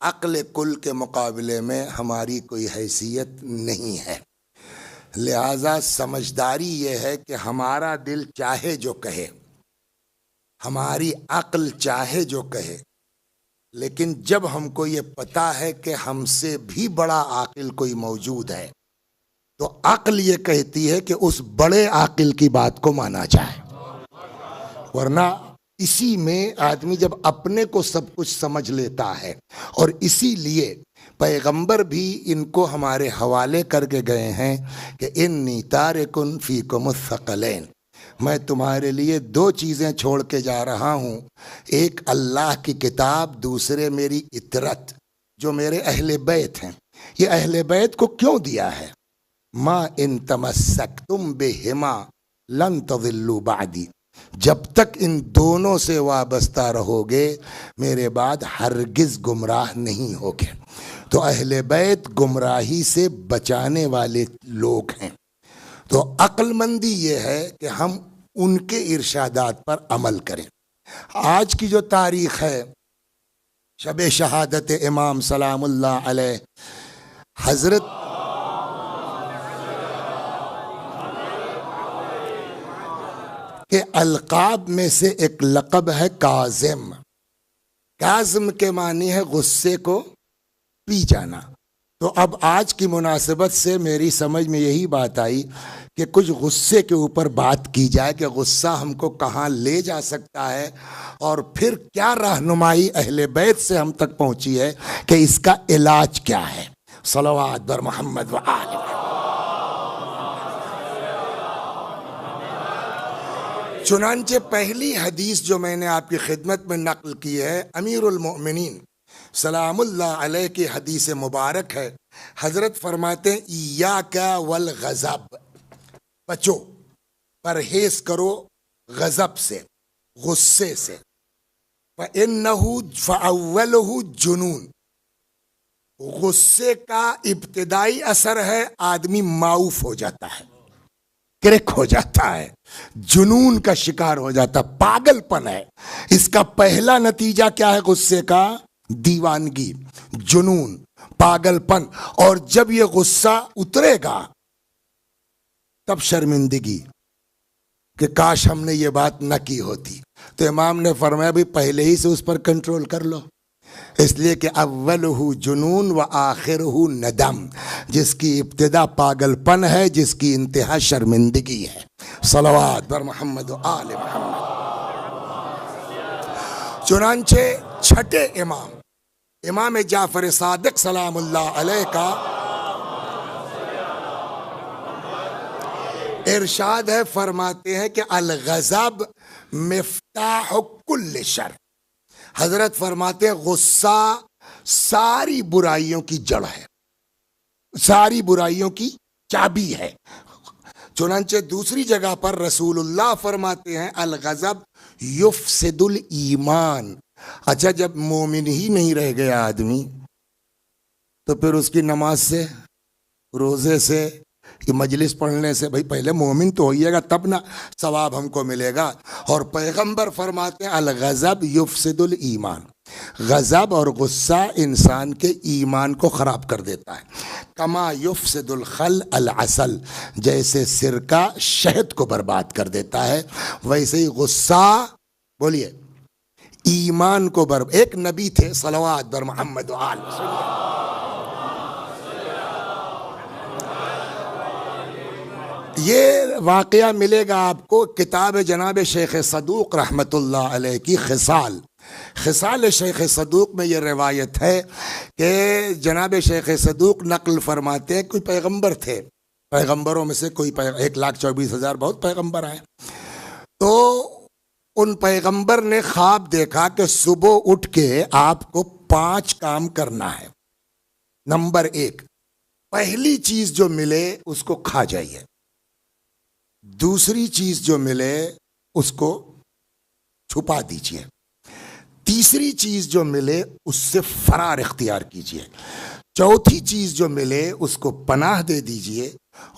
عقل کل کے مقابلے میں ہماری کوئی حیثیت نہیں ہے، لہذا سمجھداری یہ ہے کہ ہمارا دل چاہے جو کہے، ہماری عقل چاہے جو کہے، لیکن جب ہم کو یہ پتہ ہے کہ ہم سے بھی بڑا عاقل کوئی موجود ہے تو عقل یہ کہتی ہے کہ اس بڑے عاقل کی بات کو مانا جائے، ورنہ اسی میں آدمی جب اپنے کو سب کچھ سمجھ لیتا ہے، اور اسی لیے پیغمبر بھی ان کو ہمارے حوالے کر کے گئے ہیں کہ انی تارکن فیکم الثقلین، میں تمہارے لیے دو چیزیں چھوڑ کے جا رہا ہوں، ایک اللہ کی کتاب، دوسرے میری اطرت جو میرے اہل بیت ہیں۔ یہ اہل بیت کو کیوں دیا ہے؟ ما ان تمسکتم بہما لن تضلوا بعدی، جب تک ان دونوں سے وابستہ رہو گے میرے بعد ہرگز گمراہ نہیں ہوگے۔ تو اہل بیت گمراہی سے بچانے والے لوگ ہیں، تو عقل مندی یہ ہے کہ ہم ان کے ارشادات پر عمل کریں۔ آج کی جو تاریخ ہے، شب شہادت امام سلام اللہ علیہ، حضرت کے القاب میں سے ایک لقب ہے کاظم۔ کاظم کے معنی ہے غصے کو پی جانا۔ تو اب آج کی مناسبت سے میری سمجھ میں یہی بات آئی کہ کچھ غصے کے اوپر بات کی جائے کہ غصہ ہم کو کہاں لے جا سکتا ہے، اور پھر کیا رہنمائی اہل بیت سے ہم تک پہنچی ہے کہ اس کا علاج کیا ہے۔ صلوات بر محمد و آل محمد۔ چنانچہ پہلی حدیث جو میں نے آپ کی خدمت میں نقل کی ہے، امیر المؤمنین سلام اللہ علیہ کی حدیث مبارک ہے۔ حضرت فرماتے ہیں ایاک والغضب، بچو، پرہیز کرو غضب سے، غصے سے۔ فَإِنَّهُ فَأَوَّلُهُ جنون، غصے کا ابتدائی اثر ہے آدمی معوف ہو جاتا ہے، کرک ہو جاتا ہے، جنون کا شکار ہو جاتا، پاگل پن ہے۔ اس کا پہلا نتیجہ کیا ہے غصے کا؟ دیوانگی، جنون، پاگل پن۔ اور جب یہ غصہ اترے گا تب شرمندگی کہ کاش ہم نے یہ بات نہ کی ہوتی۔ تو امام نے فرمایا بھی پہلے ہی سے اس پر کنٹرول کر لو، اس لیے کہ اولہ جنون و آخرہ ندم، جس کی ابتدا پاگل پن ہے، جس کی انتہا شرمندگی ہے۔ صلوات بر محمد و آل محمد۔ چنانچہ چھٹے امام، امام جعفر صادق سلام اللہ علیہ کا ارشاد ہے، فرماتے ہیں کہ الغضب مفتاح کل شر۔ حضرت فرماتے ہیں غصہ ساری برائیوں کی جڑ ہے، ساری برائیوں کی چابی ہے۔ چنانچہ دوسری جگہ پر رسول اللہ فرماتے ہیں الغضب یفسد الایمان۔ اچھا، جب مومن ہی نہیں رہ گیا آدمی تو پھر اس کی نماز سے، روزے سے، کہ مجلس پڑھنے سے، بھئی پہلے مومن تو ہوئیے گا تب نہ ثواب ہم کو ملے گا۔ اور پیغمبر فرماتے ہیں الغضب یفسد الایمان، غضب اور غصہ انسان کے ایمان کو خراب کر دیتا ہے۔ کما یفسد الخل العسل، جیسے سرکہ شہد کو برباد کر دیتا ہے، ویسے ہی غصہ، بولیے، ایمان کو ایک نبی تھے صلوات بر محمد و آل محمد، یہ واقعہ ملے گا آپ کو کتاب جناب شیخ صدوق رحمۃ اللہ علیہ کی خصال۔ خصال شیخ صدوق میں یہ روایت ہے کہ جناب شیخ صدوق نقل فرماتے ہیں کوئی پیغمبر تھے، پیغمبروں میں سے کوئی 1,24,000 بہت پیغمبر آئے، تو ان پیغمبر نے خواب دیکھا کہ صبح اٹھ کے آپ کو 5 کام کرنا ہے۔ نمبر 1، پہلی چیز جو ملے اس کو کھا جائیے، دوسری چیز جو ملے اس کو چھپا دیجئے، تیسری چیز جو ملے اس سے فرار اختیار کیجئے، چوتھی چیز جو ملے اس کو پناہ دے دیجئے،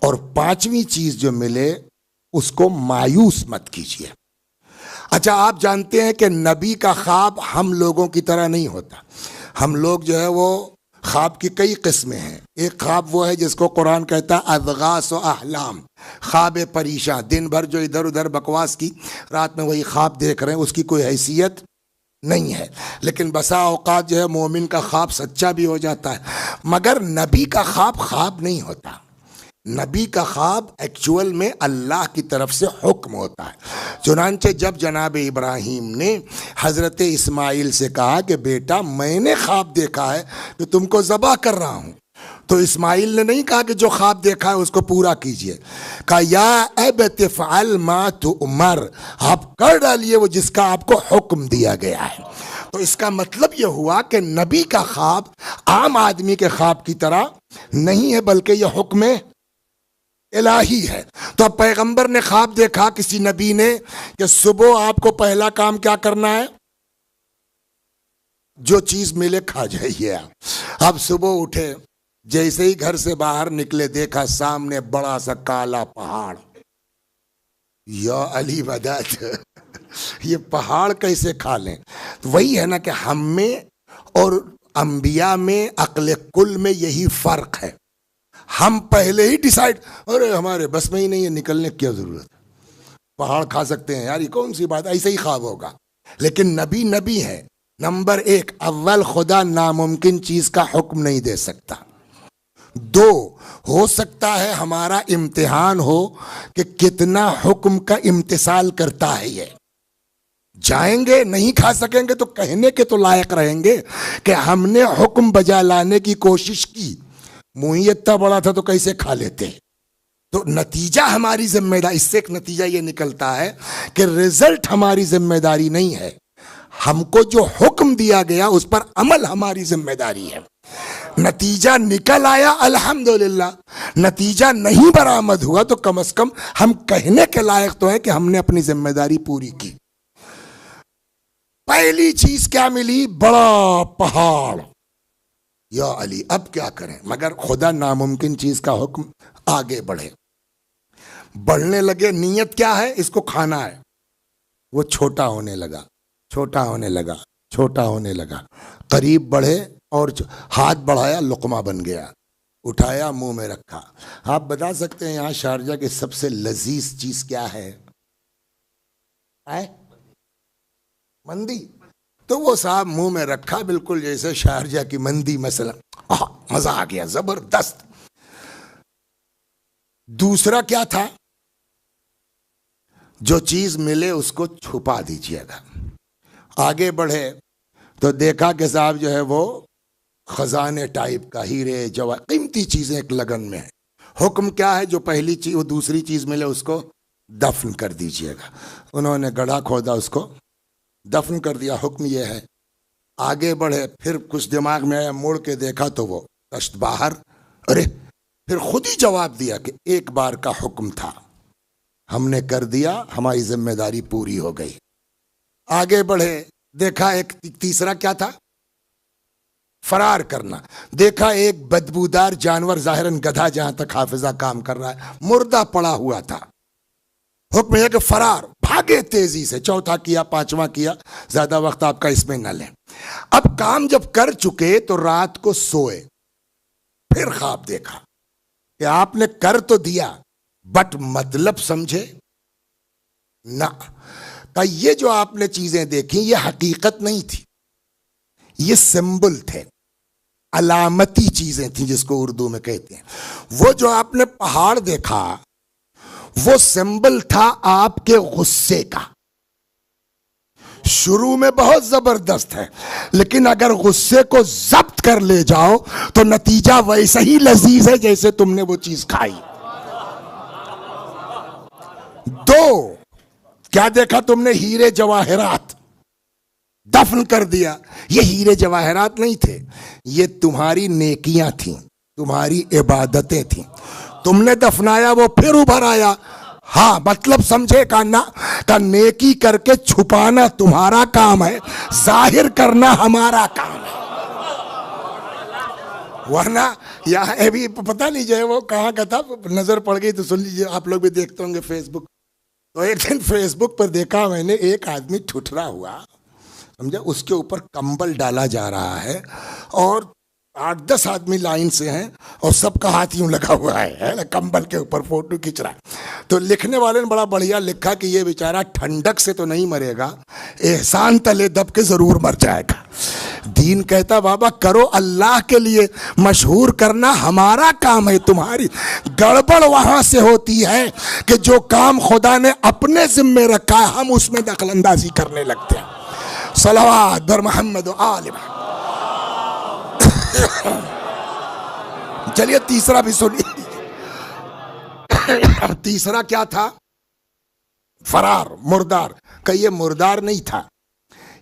اور 5ویں چیز جو ملے اس کو مایوس مت کیجئے۔ اچھا، آپ جانتے ہیں کہ نبی کا خواب ہم لوگوں کی طرح نہیں ہوتا۔ ہم لوگ جو ہے وہ خواب کی کئی قسمیں ہیں. ایک خواب وہ ہے جس کو قرآن کہتا ہے اضغاث و احلام، خواب پریشاں. دن بھر جو ادھر ادھر بکواس کی، رات میں وہی خواب دیکھ رہے ہیں، اس کی کوئی حیثیت نہیں ہے. لیکن بسا اوقات جو ہے مومن کا خواب سچا بھی ہو جاتا ہے. مگر نبی کا خواب خواب نہیں ہوتا. نبی کا خواب ایکچول میں اللہ کی طرف سے حکم ہوتا ہے. چنانچہ جب جناب ابراہیم نے حضرت اسماعیل سے کہا کہ بیٹا میں نے خواب دیکھا ہے کہ تم کو ذبح کر رہا ہوں، تو اسماعیل نے نہیں کہا کہ جو خواب دیکھا ہے اس کو پورا کیجئے. کہا یا ابت افعل ما تؤمر، آپ کر ڈالیے وہ جس کا آپ کو حکم دیا گیا ہے. تو اس کا مطلب یہ ہوا کہ نبی کا خواب عام آدمی کے خواب کی طرح نہیں ہے، بلکہ یہ حکم الہی ہے. تو اب پیغمبر نے خواب دیکھا کسی نبی نے کہ صبح آپ کو پہلا کام کیا کرنا ہے، جو چیز ملے کھا جائیے. آپ صبح اٹھے، جیسے ہی گھر سے باہر نکلے دیکھا سامنے بڑا سا کالا پہاڑ. یا علی مدد، یہ پہاڑ کیسے کھا لیں؟ وہی ہے نا کہ ہم میں اور انبیاء میں عقل کل میں یہی فرق ہے. ہم پہلے ہی ڈیسائیڈ، ارے ہمارے بس میں ہی نہیں ہے، نکلنے کی کیا ضرورت ہے، پہاڑ کھا سکتے ہیں یار، یہ کون سی بات، ایسے ہی خواب ہوگا. لیکن نبی نبی ہے. نمبر ایک، اول خدا ناممکن چیز کا حکم نہیں دے سکتا. دو، ہو سکتا ہے ہمارا امتحان ہو کہ کتنا حکم کا امتثال کرتا ہے. یہ جائیں گے نہیں کھا سکیں گے تو کہنے کے تو لائق رہیں گے کہ ہم نے حکم بجا لانے کی کوشش کی، منہ ہی اتنا بڑا تھا تو کیسے کھا لیتے. تو نتیجہ ہماری ذمہ داری. اس سے ایک نتیجہ یہ نکلتا ہے کہ رزلٹ ہماری ذمہ داری نہیں ہے، ہم کو جو حکم دیا گیا اس پر عمل ہماری ذمہ داری ہے. نتیجہ نکل آیا الحمدللہ، نتیجہ نہیں برآمد ہوا تو کم از کم ہم کہنے کے لائق تو ہیں کہ ہم نے اپنی ذمہ داری پوری کی. پہلی چیز کیا ملی؟ بڑا پہاڑ. یا علی اب کیا کریں؟ مگر خدا ناممکن چیز کا حکم، آگے بڑھے. بڑھنے لگے، نیت کیا ہے؟ اس کو کھانا ہے. وہ چھوٹا ہونے لگا، چھوٹا ہونے لگا، چھوٹا ہونے لگا. قریب بڑھے اور ہاتھ بڑھایا، لقمہ بن گیا. اٹھایا، منہ میں رکھا. آپ بتا سکتے ہیں یہاں شارجہ کی سب سے لذیذ چیز کیا ہے؟ مندی. تو وہ صاحب منہ میں رکھا، بالکل جیسے شارجہ کی مندی مثلا. مزہ آ گیا، زبردست. دوسرا کیا تھا؟ جو چیز ملے اس کو چھپا دیجیے گا. آگے بڑھے تو دیکھا کہ صاحب جو ہے وہ خزانے ٹائپ کا، ہیرے جواہر، قیمتی چیزیں ایک لگن میں ہے. حکم کیا ہے؟ جو پہلی چیز، وہ دوسری چیز ملے اس کو دفن کر دیجیے گا. انہوں نے گڑھا کھودا، اس کو دفن کر دیا. حکم یہ ہے. آگے بڑھے، پھر کچھ دماغ میں آیا، موڑ کے دیکھا تو وہ کشت باہر. ارے پھر خود ہی جواب دیا کہ ایک بار کا حکم تھا، ہم نے کر دیا، ہماری ذمہ داری پوری ہو گئی. آگے بڑھے، دیکھا ایک تیسرا کیا تھا؟ فرار کرنا. دیکھا ایک بدبودار جانور، ظاہراً گدھا، جہاں تک حافظہ کام کر رہا ہے، مردہ پڑا ہوا تھا. حکم ہے کہ فرار، بھاگے تیزی سے. چوتھا کیا، پانچواں کیا، زیادہ وقت آپ کا اس میں نہ لیں. اب کام جب کر چکے تو رات کو سوئے، پھر خواب دیکھا کہ آپ نے کر تو دیا بٹ مطلب سمجھے نہ. کہ یہ جو آپ نے چیزیں دیکھی یہ حقیقت نہیں تھی، یہ سمبل تھے، علامتی چیزیں تھیں جس کو اردو میں کہتے ہیں. وہ جو آپ نے پہاڑ دیکھا وہ سمبل تھا آپ کے غصے کا. شروع میں بہت زبردست ہے، لیکن اگر غصے کو ضبط کر لے جاؤ تو نتیجہ ویسا ہی لذیذ ہے جیسے تم نے وہ چیز کھائی. دو، کیا دیکھا تم نے؟ ہیرے جواہرات. دفن کر دیا. یہ ہیرے جواہرات نہیں تھے، یہ تمہاری نیکیاں تھیں، تمہاری عبادتیں تھیں. تم نے دفنایا، وہ پھر ابھر آیا. ہاں مطلب سمجھے کا نا، کا نیکی کر کے چھپانا تمہارا کام ہے، ظاہر کرنا ہمارا کام ہے. ورنہ یہاں ابھی پتہ نہیں جو ہے وہ کہاں کا تھا، نظر پڑ گئی تو سن لیجیے. آپ لوگ بھی دیکھتے ہوں گے فیس بک. تو ایک دن فیس بک پر دیکھا میں نے، ایک آدمی ٹھٹرا ہوا، سمجھا، اس کے اوپر کمبل ڈالا جا رہا ہے اور 8-10 آدمی لائن سے ہیں اور سب کا ہاتھ یوں لگا ہوا ہے نا، کمبل کے اوپر فوٹو کھینچ رہا ہے. تو لکھنے والے نے بڑا بڑھیا لکھا کہ یہ بیچارہ ٹھنڈک سے تو نہیں مرے گا، احسان تلے دب کے ضرور مر جائے گا. دین کہتا بابا کرو اللہ کے لیے، مشہور کرنا ہمارا کام ہے، تمہاری گڑبڑ وہاں سے ہوتی ہے کہ جو کام خدا نے اپنے ذمے رکھا ہے ہم اس میں دخل اندازی کرنے لگتے ہیں. صلوات بر محمد و آل محمد. چلیے تیسرا بھی سنیے. تیسرا کیا تھا؟ فرار، مردار. کہ یہ مردار نہیں تھا،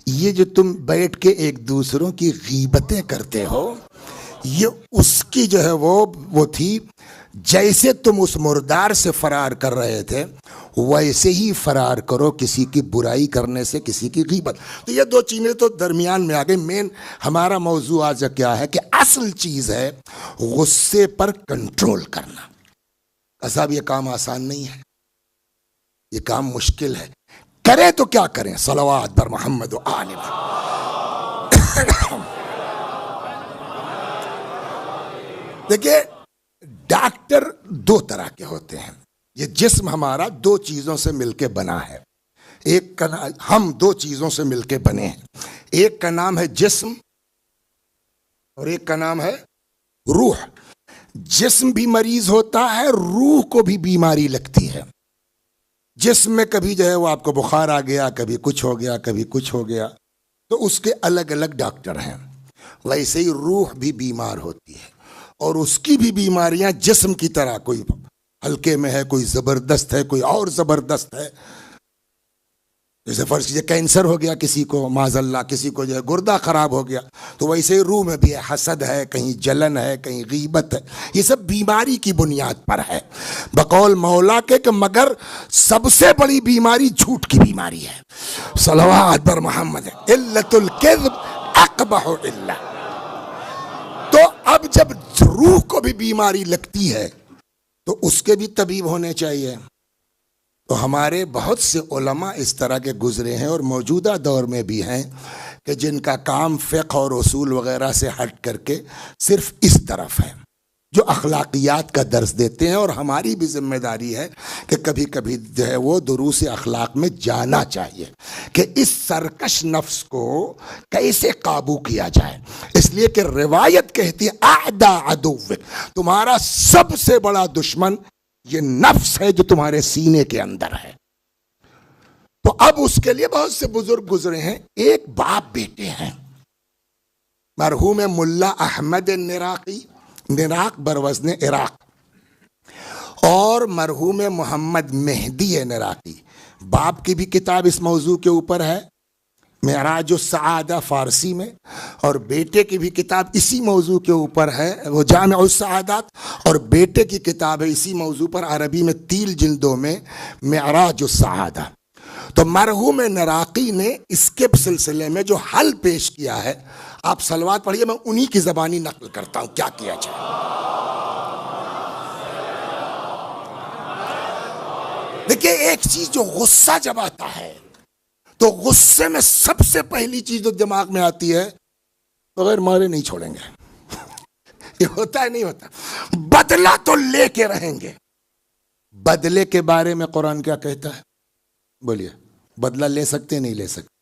یہ جو تم بیٹھ کے ایک دوسروں کی غیبتیں کرتے ہو، یہ اس کی جو ہے وہ تھی. جیسے تم اس مردار سے فرار کر رہے تھے ویسے ہی فرار کرو کسی کی برائی کرنے سے، کسی کی غیبت. تو یہ دو چیزیں تو درمیان میں آ گئی. مین ہمارا موضوع آج کیا ہے کہ اصل چیز ہے غصے پر کنٹرول کرنا. صاحب یہ کام آسان نہیں ہے، یہ کام مشکل ہے. کریں تو کیا کریں؟ صلوات بر محمد و آل محمد. دیکھیے ڈاکٹر دو طرح کے ہوتے ہیں. یہ جسم ہمارا دو چیزوں سے مل کے بنا ہے. ایک کا ہم دو چیزوں سے مل کے بنے ہیں. ایک کا نام ہے جسم اور ایک کا نام ہے روح. جسم بھی مریض ہوتا ہے، روح کو بھی بیماری لگتی ہے. جسم میں کبھی جو ہے وہ آپ کو بخار آ گیا، کبھی کچھ ہو گیا، کبھی کچھ ہو گیا، تو اس کے الگ الگ ڈاکٹر ہیں. ویسے ہی روح بھی بیمار ہوتی ہے اور اس کی بھی بیماریاں جسم کی طرح، کوئی ہلکے میں ہے، کوئی زبردست ہے، کوئی اور زبردست ہے. جیسے فرض کیجیے کینسر ہو گیا کسی کو، معاذ اللہ، کسی کو جو ہے گردہ خراب ہو گیا، تو ویسے ہی روح میں بھی ہے، حسد ہے، کہیں جلن ہے، کہیں غیبت ہے. یہ سب بیماری کی بنیاد پر ہے. بقول مولا کے کہ مگر سب سے بڑی بیماری جھوٹ کی بیماری ہے. صلوات بر محمد. علت الکذب اقبح علہ. تو اب جب روح کو بھی بیماری لگتی ہے تو اس کے بھی طبیب ہونے چاہیے. تو ہمارے بہت سے علماء اس طرح کے گزرے ہیں اور موجودہ دور میں بھی ہیں کہ جن کا کام فقہ اور اصول وغیرہ سے ہٹ کر کے صرف اس طرف ہے، جو اخلاقیات کا درس دیتے ہیں. اور ہماری بھی ذمہ داری ہے کہ کبھی کبھی جو ہے وہ دروس اخلاق میں جانا چاہیے کہ اس سرکش نفس کو کیسے قابو کیا جائے. اس لیے کہ روایت کہتی ہے اعدى عدوک، تمہارا سب سے بڑا دشمن یہ نفس ہے جو تمہارے سینے کے اندر ہے. تو اب اس کے لیے بہت سے بزرگ گزرے ہیں. ایک باپ بیٹے ہیں، مرحوم ملا احمد نراقی، نراق بروزن عراق، اور مرحوم محمد مہدی نراقی. باپ کی بھی کتاب اس موضوع کے اوپر ہے، معراج السعادہ فارسی میں، اور بیٹے کی بھی کتاب اسی موضوع کے اوپر ہے، وہ جامع السعادات، اور بیٹے کی کتاب ہے اسی موضوع پر عربی میں 3 جلدوں میں، معراج السعادہ. تو مرحوم نراقی نے اس کے سلسلے میں جو حل پیش کیا ہے، آپ صلوات پڑھیے، میں انہی کی زبانی نقل کرتا ہوں کیا کیا جائے. دیکھیے ایک چیز جو غصہ جب آتا ہے تو غصے میں سب سے پہلی چیز جو دماغ میں آتی ہے، بغیر مارے نہیں چھوڑیں گے. یہ ہوتا ہے نہیں ہوتا؟ بدلہ تو لے کے رہیں گے. بدلے کے بارے میں قرآن کیا کہتا ہے؟ بولیے. بدلہ لے سکتے نہیں لے سکتے؟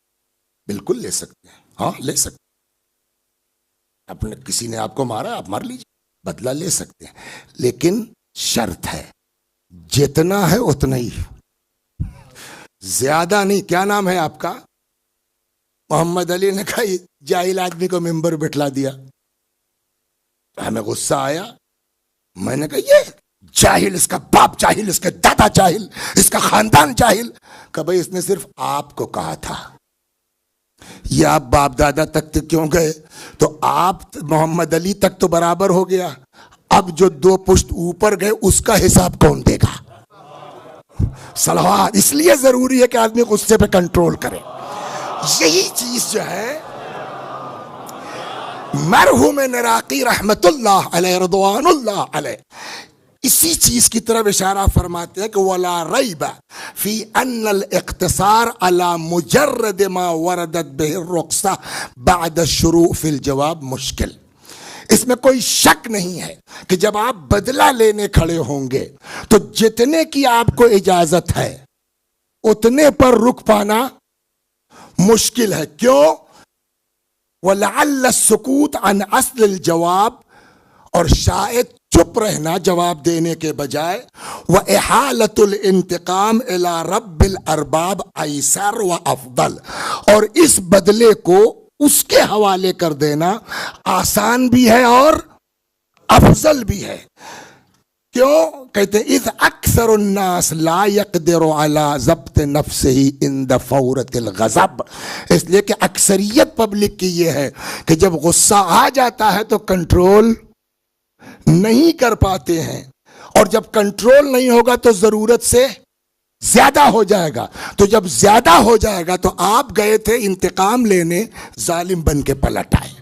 بالکل لے سکتے ہیں. ہاں لے سکتے. کسی نے آپ کو مارا، آپ مار لیجیے، بدلہ لے سکتے ہیں. لیکن شرط ہے جتنا ہے اتنا ہی، زیادہ نہیں. کیا نام ہے آپ کا؟ محمد علی نے کہا جاہل آدمی کو ممبر بٹھلا دیا. ہمیں غصہ آیا، میں نے کہا یہ جاہل، اس کا باپ جاہل، اس کے دادا جاہل، اس کا خاندان جاہل. کہ بھائی اس نے صرف آپ کو کہا تھا، یہ آپ باپ دادا تک کیوں گئے؟ تو آپ محمد علی تک تو برابر ہو گیا، اب جو 2 پشت اوپر گئے اس کا حساب کون دے گا؟ صلوات. اس لیے ضروری ہے کہ آدمی غصے پہ کنٹرول کرے. یہی چیز جو ہے مرحوم نراقی رحمت اللہ علیہ، رضوان اللہ علیہ، اسی چیز کی طرف اشارہ فرماتے ہیں کہ ولا ریب فی ان الاقتصار علی مجرد ما وردت بہ الرخصہ بعد الشروع فی الجواب مشکل. اس میں کوئی شک نہیں ہے کہ جب آپ بدلہ لینے کھڑے ہوں گے تو جتنے کی آپ کو اجازت ہے اتنے پر رک پانا مشکل ہے. کیوں؟ وَلَعَلَّ السُّكُوتَ عَنْ أَصْلِ الْجَوَابِ، اور شاید چپ رہنا جواب دینے کے بجائے وَإِحَالَةُ الْإِنْتِقَامِ إِلَىٰ رَبِّ الْأَرْبَابِ أَيْسَرُ وَأَفْضَلُ، اور اس بدلے کو اس کے حوالے کر دینا آسان بھی ہے اور افضل بھی ہے. کیوں؟ کہتے ہیں اذ اکثر الناس لا يقدر على ضبط نفسه عند فورة الغضب، اس لیے کہ اکثریت پبلک کی یہ ہے کہ جب غصہ آ جاتا ہے تو کنٹرول نہیں کر پاتے ہیں، اور جب کنٹرول نہیں ہوگا تو ضرورت سے زیادہ ہو جائے گا. تو جب زیادہ ہو جائے گا تو آپ گئے تھے انتقام لینے، ظالم بن کے پلٹ آئے.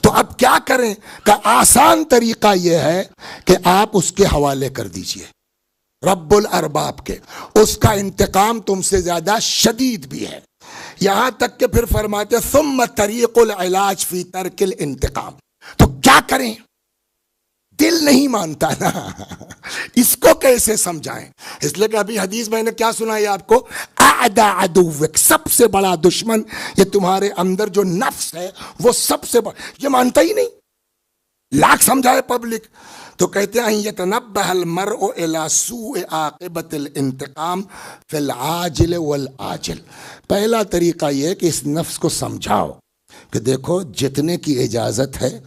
تو اب کیا کریں؟ کہ آسان طریقہ یہ ہے کہ آپ اس کے حوالے کر دیجئے رب الارباب کے، اس کا انتقام تم سے زیادہ شدید بھی ہے. یہاں تک کہ پھر فرماتے ثم طریق العلاج فی ترک الانتقام. تو کیا کریں؟ دل نہیں مانتا نا، اس کو کیسے سمجھائیں؟ اس لیے کہ ابھی حدیث میں نے کیا سنائی آپ کو، اعدى عدوک، سب سے بڑا دشمن یہ تمہارے اندر جو نفس ہے وہ سب سے بڑا. یہ مانتا ہی نہیں، لاکھ سمجھائے پبلک. تو کہتے ہیں یتنبہ المرء الى سوء عاقبۃ الانتقام فی العاجل والآجل. پہلا طریقہ یہ کہ اس نفس کو سمجھاؤ کہ دیکھو جتنے کی اجازت ہے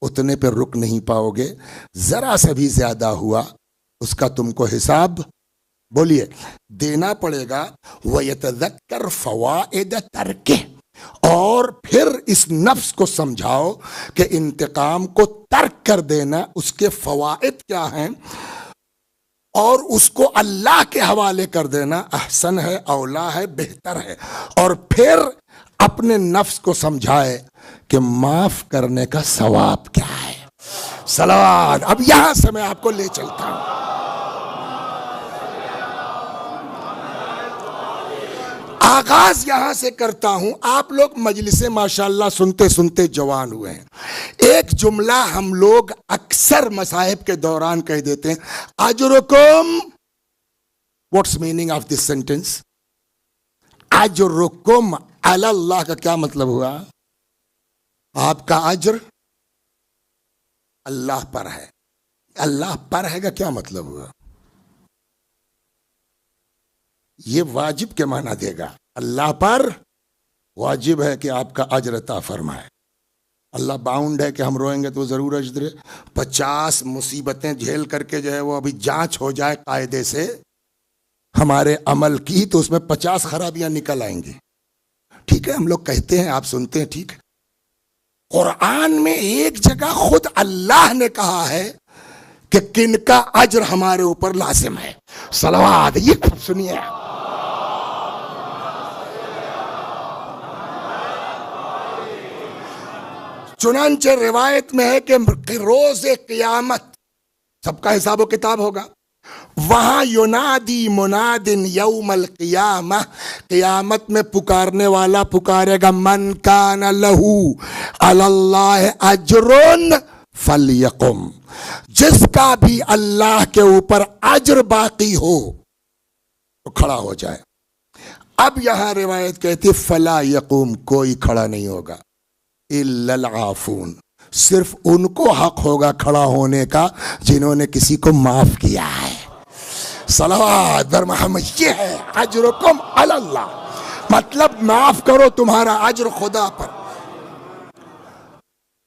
اتنے پہ رک نہیں پاؤ گے، ذرا سا بھی زیادہ ہوا اس کا تم کو حساب بولیے دینا پڑے گا. وَيَتَذَكَّرْ فَوَائِدَ تَرْكِهِ، اور پھر اس نفس کو سمجھاؤ کہ انتقام کو ترک کر دینا اس کے فوائد کیا ہیں، اور اس کو اللہ کے حوالے کر دینا احسن ہے، اولا ہے، بہتر ہے. اور پھر اپنے نفس کو سمجھائے کہ معاف کرنے کا ثواب کیا ہے. صلوات. اب یہاں سے میں آپ کو لے چلتا ہوں. آغاز یہاں سے کرتا ہوں. آپ لوگ مجلس ماشاءاللہ سنتے سنتے جوان ہوئے ہیں. ایک جملہ ہم لوگ اکثر مصائب کے دوران کہہ دیتے ہیں، اجرکم. What's meaning of this sentence? اجرکم علی اللہ کا کیا مطلب ہوا؟ آپ کا اجر اللہ پر ہے. اللہ پر ہے کا کیا مطلب ہوا؟ یہ واجب کے معنی دے گا. اللہ پر واجب ہے کہ آپ کا اجر عطا فرمائے. اللہ باؤنڈ ہے کہ ہم روئیں گے تو ضرور اجر دے. 50 مصیبتیں جھیل کر کے جو ہے وہ ابھی جانچ ہو جائے قاعدے سے ہمارے عمل کی تو اس میں 50 خرابیاں نکل آئیں گی. ٹھیک ہے، ہم لوگ کہتے ہیں، آپ سنتے ہیں، ٹھیک ہے. قرآن میں ایک جگہ خود اللہ نے کہا ہے کہ کن کا اجر ہمارے اوپر لازم ہے. صلوات. یہ سنیے، چنانچہ روایت میں ہے کہ روز قیامت سب کا حساب و کتاب ہوگا. وہاں ینادی منادن یوم القیامہ، قیامت میں پکارنے والا پکارے گا من کان لہو علی اللہ اجر فلیقم، جس کا بھی اللہ کے اوپر اجر باقی ہو تو کھڑا ہو جائے. اب یہاں روایت کہتی فلا یقوم، کوئی کھڑا نہیں ہوگا، الا العافون، صرف ان کو حق ہوگا کھڑا ہونے کا جنہوں نے کسی کو معاف کیا ہے. صلوات بر محمد. یہ ہے اجرکم علی اللہ، مطلب معاف کرو، تمہارا اجر خدا پر.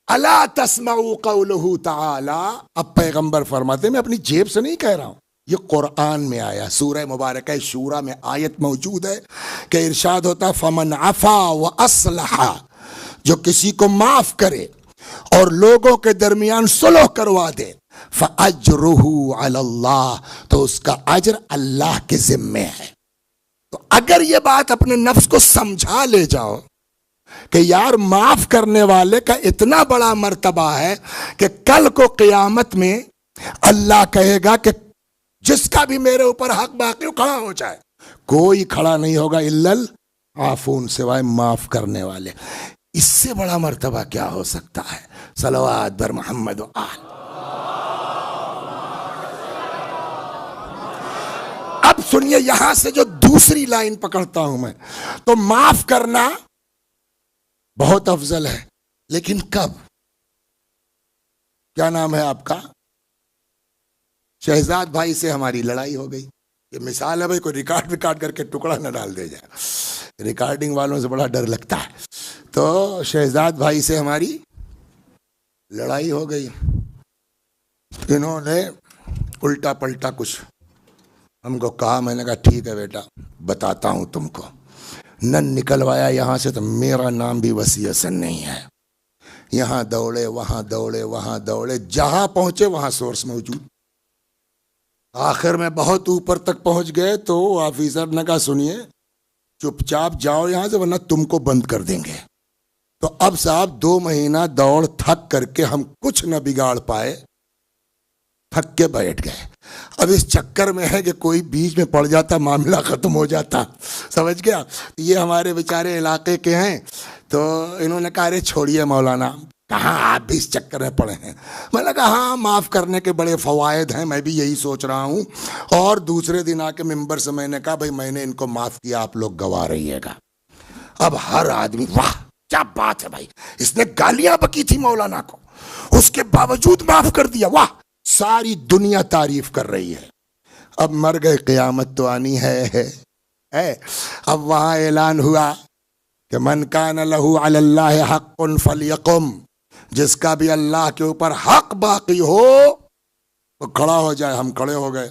الا تسمعوا قولہ تعالی. اب پیغمبر فرماتے ہیں، میں اپنی جیب سے نہیں کہہ رہا ہوں، یہ قرآن میں آیا. سورہ مبارکہ شورا میں آیت موجود ہے کہ ارشاد ہوتا فمن عفا واصلح، جو کسی کو معاف کرے اور لوگوں کے درمیان صلح کروا دے، فَأَجْرُهُ عَلَى اللَّهِ، تو اس کا اجر اللہ کے ذمے ہے. تو اگر یہ بات اپنے نفس کو سمجھا لے جاؤ کہ یار معاف کرنے والے کا اتنا بڑا مرتبہ ہے کہ کل کو قیامت میں اللہ کہے گا کہ جس کا بھی میرے اوپر حق باقی ہو کھڑا ہو جائے. کوئی کھڑا نہیں ہوگا الا العافون، سوائے معاف کرنے والے. اس سے بڑا مرتبہ کیا ہو سکتا ہے؟ صلوات بر محمد و آل. اب سنیے، یہاں سے جو دوسری لائن پکڑتا ہوں میں، تو معاف کرنا بہت افضل ہے، لیکن کب؟ کیا نام ہے آپ کا؟ شہزاد بھائی سے ہماری لڑائی ہو گئی. یہ مثال ہے بھائی، کوئی ریکارڈ کر کے ٹکڑا نہ ڈال دے جائے، ریکارڈنگ والوں سے بڑا ڈر لگتا ہے. تو شہزاد بھائی سے ہماری لڑائی ہو گئی. انہوں نے الٹا پلٹا کچھ ہم کو کہا. میں نے کہا ٹھیک ہے بیٹا، بتاتا ہوں تم کو. نہ نکلوایا یہاں سے تو میرا نام بھی وسیع حسن نہیں ہے. یہاں دوڑے، وہاں دوڑے، وہاں دوڑے، جہاں پہنچے وہاں سورس موجود. آخر میں بہت اوپر تک پہنچ گئے تو آفیسر نے کہا سنیے، چپ چاپ جاؤ یہاں سے ورنہ تم کو بند کر دیں گے. تو اب صاحب 2 مہینہ دوڑ تھک کر کے ہم کچھ نہ بگاڑ پائے، تھک کے بیٹھ گئے. اب اس چکر میں ہے کہ کوئی بیچ میں پڑ جاتا معاملہ ختم ہو جاتا. سمجھ گیا؟ یہ ہمارے بیچارے علاقے کے ہیں. تو انہوں نے کہا ارے چھوڑیے مولانا، کہاں آپ بھی اس چکر میں پڑے ہیں. میں نے کہا ہاں، معاف کرنے کے بڑے فوائد ہیں، میں بھی یہی سوچ رہا ہوں. اور دوسرے دن آ کے ممبر سے میں نے کہا بھائی میں نے ان کو معاف کیا، آپ لوگ گواہ رہیے گا. اب ہر آدمی واہ کیا بات ہے بھائی، اس نے گالیاں بکی تھی مولانا کو، اس کے باوجود معاف کر دیا، واہ. ساری دنیا تعریف کر رہی ہے. اب مر گئے، قیامت تو آنی ہے. اب وہاں اعلان ہوا کہ من کان لہ علی اللہ حق فلیقم، جس کا بھی اللہ کے اوپر حق باقی ہو وہ کھڑا ہو جائے. ہم کھڑے ہو گئے.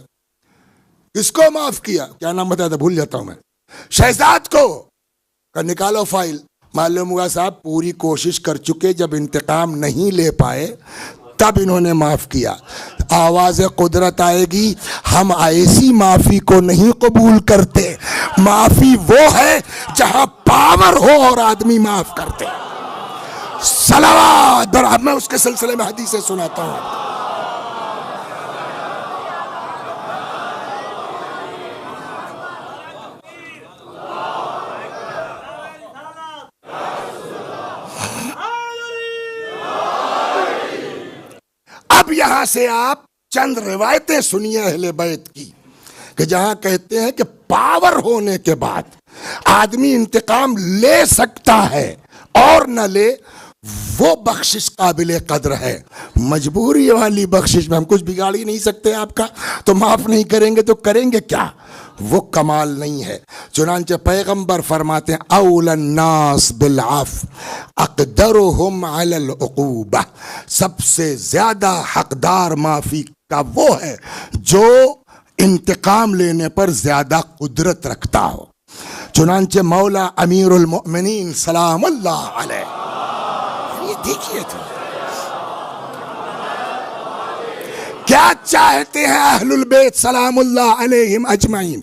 کس کو معاف کیا؟ کیا نام بتایا تھا، بھول جاتا ہوں میں. شہزاد کو. کہ نکالو فائل. معلوم ہوا صاحب پوری کوشش کر چکے، جب انتقام نہیں لے پائے تب انہوں نے معاف کیا. آواز قدرت آئے گی. ہم ایسی معافی کو نہیں قبول کرتے. معافی وہ ہے جہاں پاور ہو اور آدمی معاف کرتے. صلوات. اب میں اس کے سلسلے میں حدیثیں سناتا ہوں. اب یہاں سے آپ چند روایتیں سنیے اہل بیت کی، کہ جہاں کہتے ہیں کہ پاور ہونے کے بعد آدمی انتقام لے سکتا ہے اور نہ لے، وہ بخشش قابل قدر ہے. مجبوری والی بخشش میں ہم کچھ بگاڑ ہی نہیں سکتے آپ کا، تو معاف نہیں کریں گے تو کریں گے کیا؟ وہ کمال نہیں ہے. چنانچہ پیغمبر فرماتے ہیں اول الناس بالعفو اقدرهم علی العقوبہ، سب سے زیادہ حقدار معافی کا وہ ہے جو انتقام لینے پر زیادہ قدرت رکھتا ہو. چنانچہ مولا امیر المؤمنین سلام اللہ علیہ، یہ دیکھیے تو کیا چاہتے ہیں اہل البیت سلام اللہ علیہم اجمعین.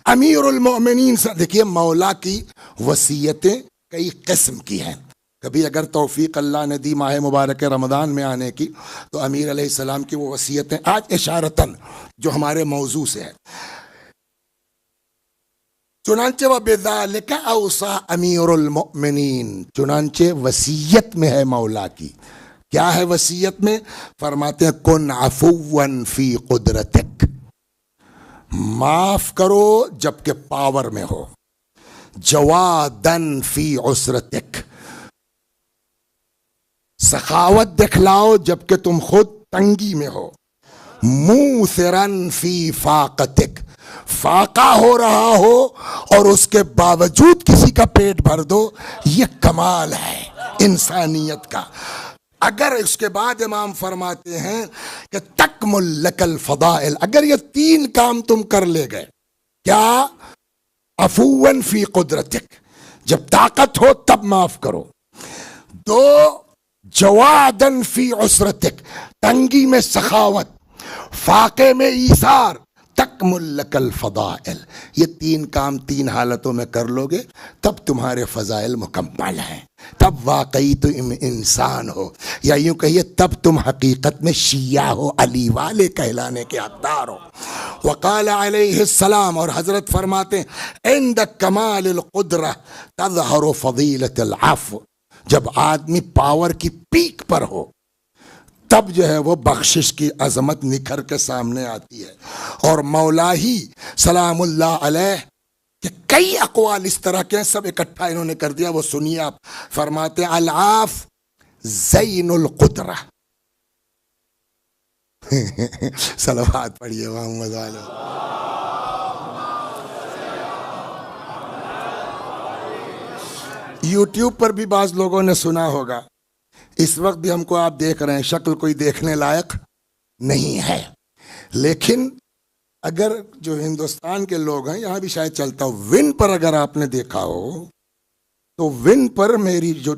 امیر المؤمنین دیکھیے، مولا کی وصیتیں کئی قسم کی ہیں. کبھی اگر توفیق اللہ نے دی ماہ مبارک رمضان میں آنے کی تو امیر علیہ السلام کی وہ وصیتیں آج اشارتاً جو ہمارے موضوع سے ہے. چنانچہ وَبِذَلِكَ أَوْصَى أَمِيرُ الْمُؤْمِنِينَ، چنانچہ وصیت میں ہے مولا کی. کیا ہے وصیت میں؟ فرماتے ہیں کن عفواً فی قدرتک، معاف کرو جبکہ پاور میں ہو. جواداً فی عسرتک، سخاوت دکھلاؤ جبکہ تم خود تنگی میں ہو. موثراً فی فاقتک، فاقہ ہو رہا ہو اور اس کے باوجود کسی کا پیٹ بھر دو، یہ کمال ہے انسانیت کا. اگر اس کے بعد امام فرماتے ہیں کہ تکمل لک الفضائل، اگر یہ 3 کام تم کر لے گئے، کیا؟ عفواً فی قدرتک، جب طاقت ہو تب معاف کرو. 2 جواداً فی عسرتک، تنگی میں سخاوت، فاقے میں ایثار. تکمل لک الفضائل، یہ 3 کام 3 حالتوں میں کر لو گے تب تمہارے فضائل مکمل ہیں، تب واقعی تم انسان ہو، یا یوں کہیے تب تم حقیقت میں شیعہ ہو، علی والے کہلانے کے حقدار ہو. وقال علیہ السلام، اور حضرت فرماتے ہیں عند کمال القدرہ تظہر فضیلت العفو، جب آدمی پاور کی پیک پر ہو تب جو ہے وہ بخشش کی عظمت نکھر کے سامنے آتی ہے۔ اور مولا ہی سلام اللہ علیہ کہ کئی اقوال اس طرح کے ہیں، سب اکٹھا انہوں نے کر دیا، وہ سنیے آپ۔ فرماتے ہیں العاف زین القدرہ، صلوات پڑھیے محمد والے۔ یوٹیوب پر بھی بعض لوگوں نے سنا ہوگا، اس وقت بھی ہم کو آپ دیکھ رہے ہیں، شکل کوئی دیکھنے لائق نہیں ہے، لیکن اگر جو ہندوستان کے لوگ ہیں یہاں بھی شاید چلتا ہو، ون پر اگر آپ نے دیکھا ہو تو ون پر میری جو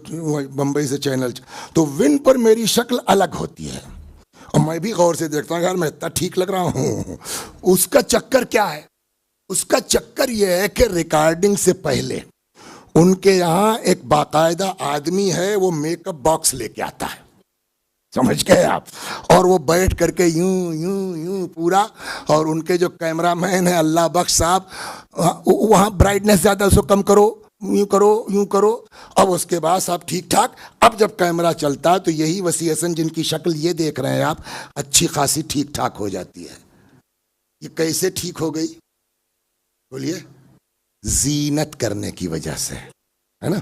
بمبئی سے چینل، تو ون پر میری شکل الگ ہوتی ہے، اور میں بھی غور سے دیکھتا ہوں یار میں اتنا ٹھیک لگ رہا ہوں۔ اس کا چکر کیا ہے؟ اس کا چکر یہ ہے کہ ریکارڈنگ سے پہلے ان کے یہاں ایک باقاعدہ آدمی ہے، وہ میک اپ باکس لے کے آتا ہے، سمجھ گئے آپ، اور وہ بیٹھ کر کے یوں یوں یوں پورا، اور ان کے جو کیمرہ مین ہے اللہ بخش صاحب، وہاں برائٹنس زیادہ، اس کو کم کرو، یوں کرو یوں کرو، اب اس کے بعد صاحب ٹھیک ٹھاک۔ اب جب کیمرہ چلتا ہے تو یہی وسیع حسن جن کی شکل یہ دیکھ رہے ہیں آپ، اچھی خاصی ٹھیک ٹھاک ہو جاتی ہے۔ یہ کیسے ٹھیک ہو گئی بولیے؟ زینت کرنے کی وجہ سے، ہے نا؟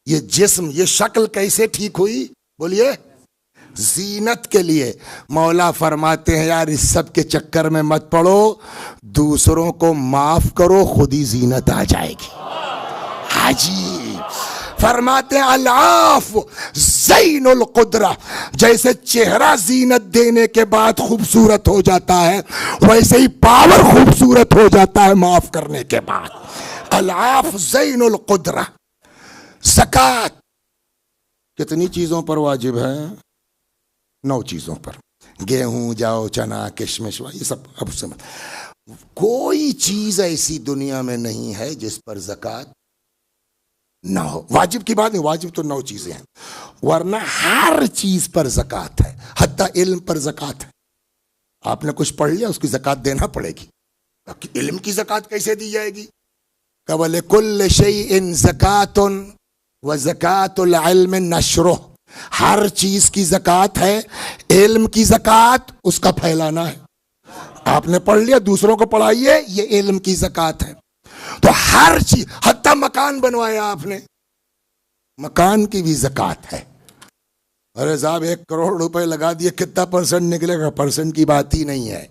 یہ جسم، یہ شکل کیسے ٹھیک ہوئی بولیے؟ زینت کے لیے۔ مولا فرماتے ہیں یار اس سب کے چکر میں مت پڑو، دوسروں کو معاف کرو، خود ہی زینت آ جائے گی۔ حاجی فرماتے ہیں العاف زین القدرہ، جیسے چہرہ زینت دینے کے بعد خوبصورت ہو جاتا ہے، ویسے ہی پاور خوبصورت ہو جاتا ہے معاف کرنے کے بعد۔ العاف زین القدرہ۔ زکوٰۃ کتنی چیزوں پر واجب ہے؟ 9 چیزوں پر، گیہوں، جاؤ، چنا، کشمش، یہ سب اب سمجھ۔ کوئی چیز ایسی دنیا میں نہیں ہے جس پر زکوٰۃ نہ ہو۔ واجب کی بات نہیں، واجب تو 9 چیزیں ہیں، ورنہ ہر چیز پر زکوٰۃ ہے، حتیٰ علم پر زکوٰۃ ہے۔ آپ نے کچھ پڑھ لیا، اس کی زکوٰۃ دینا پڑے گی۔ علم کی زکوٰۃ کیسے دی جائے گی؟ وَلِكُلِّ شَيْءٍ زَكَاةٌ وَزَكَاةُ الْعِلْمِ نَشْرُهُ، ہر چیز کی زکوٰۃ ہے، علم کی زکوٰۃ اس کا پھیلانا ہے۔ آپ نے پڑھ لیا، دوسروں کو پڑھائیے، یہ علم کی زکوٰۃ ہے۔ تو ہر چیز، حتیٰ مکان بنوایا آپ نے، مکان کی بھی زکوٰۃ ہے۔ ارے صاحب 1 کروڑ روپے لگا دیے، کتنا پرسنٹ نکلے گا؟ پرسنٹ کی بات ہی نہیں ہے۔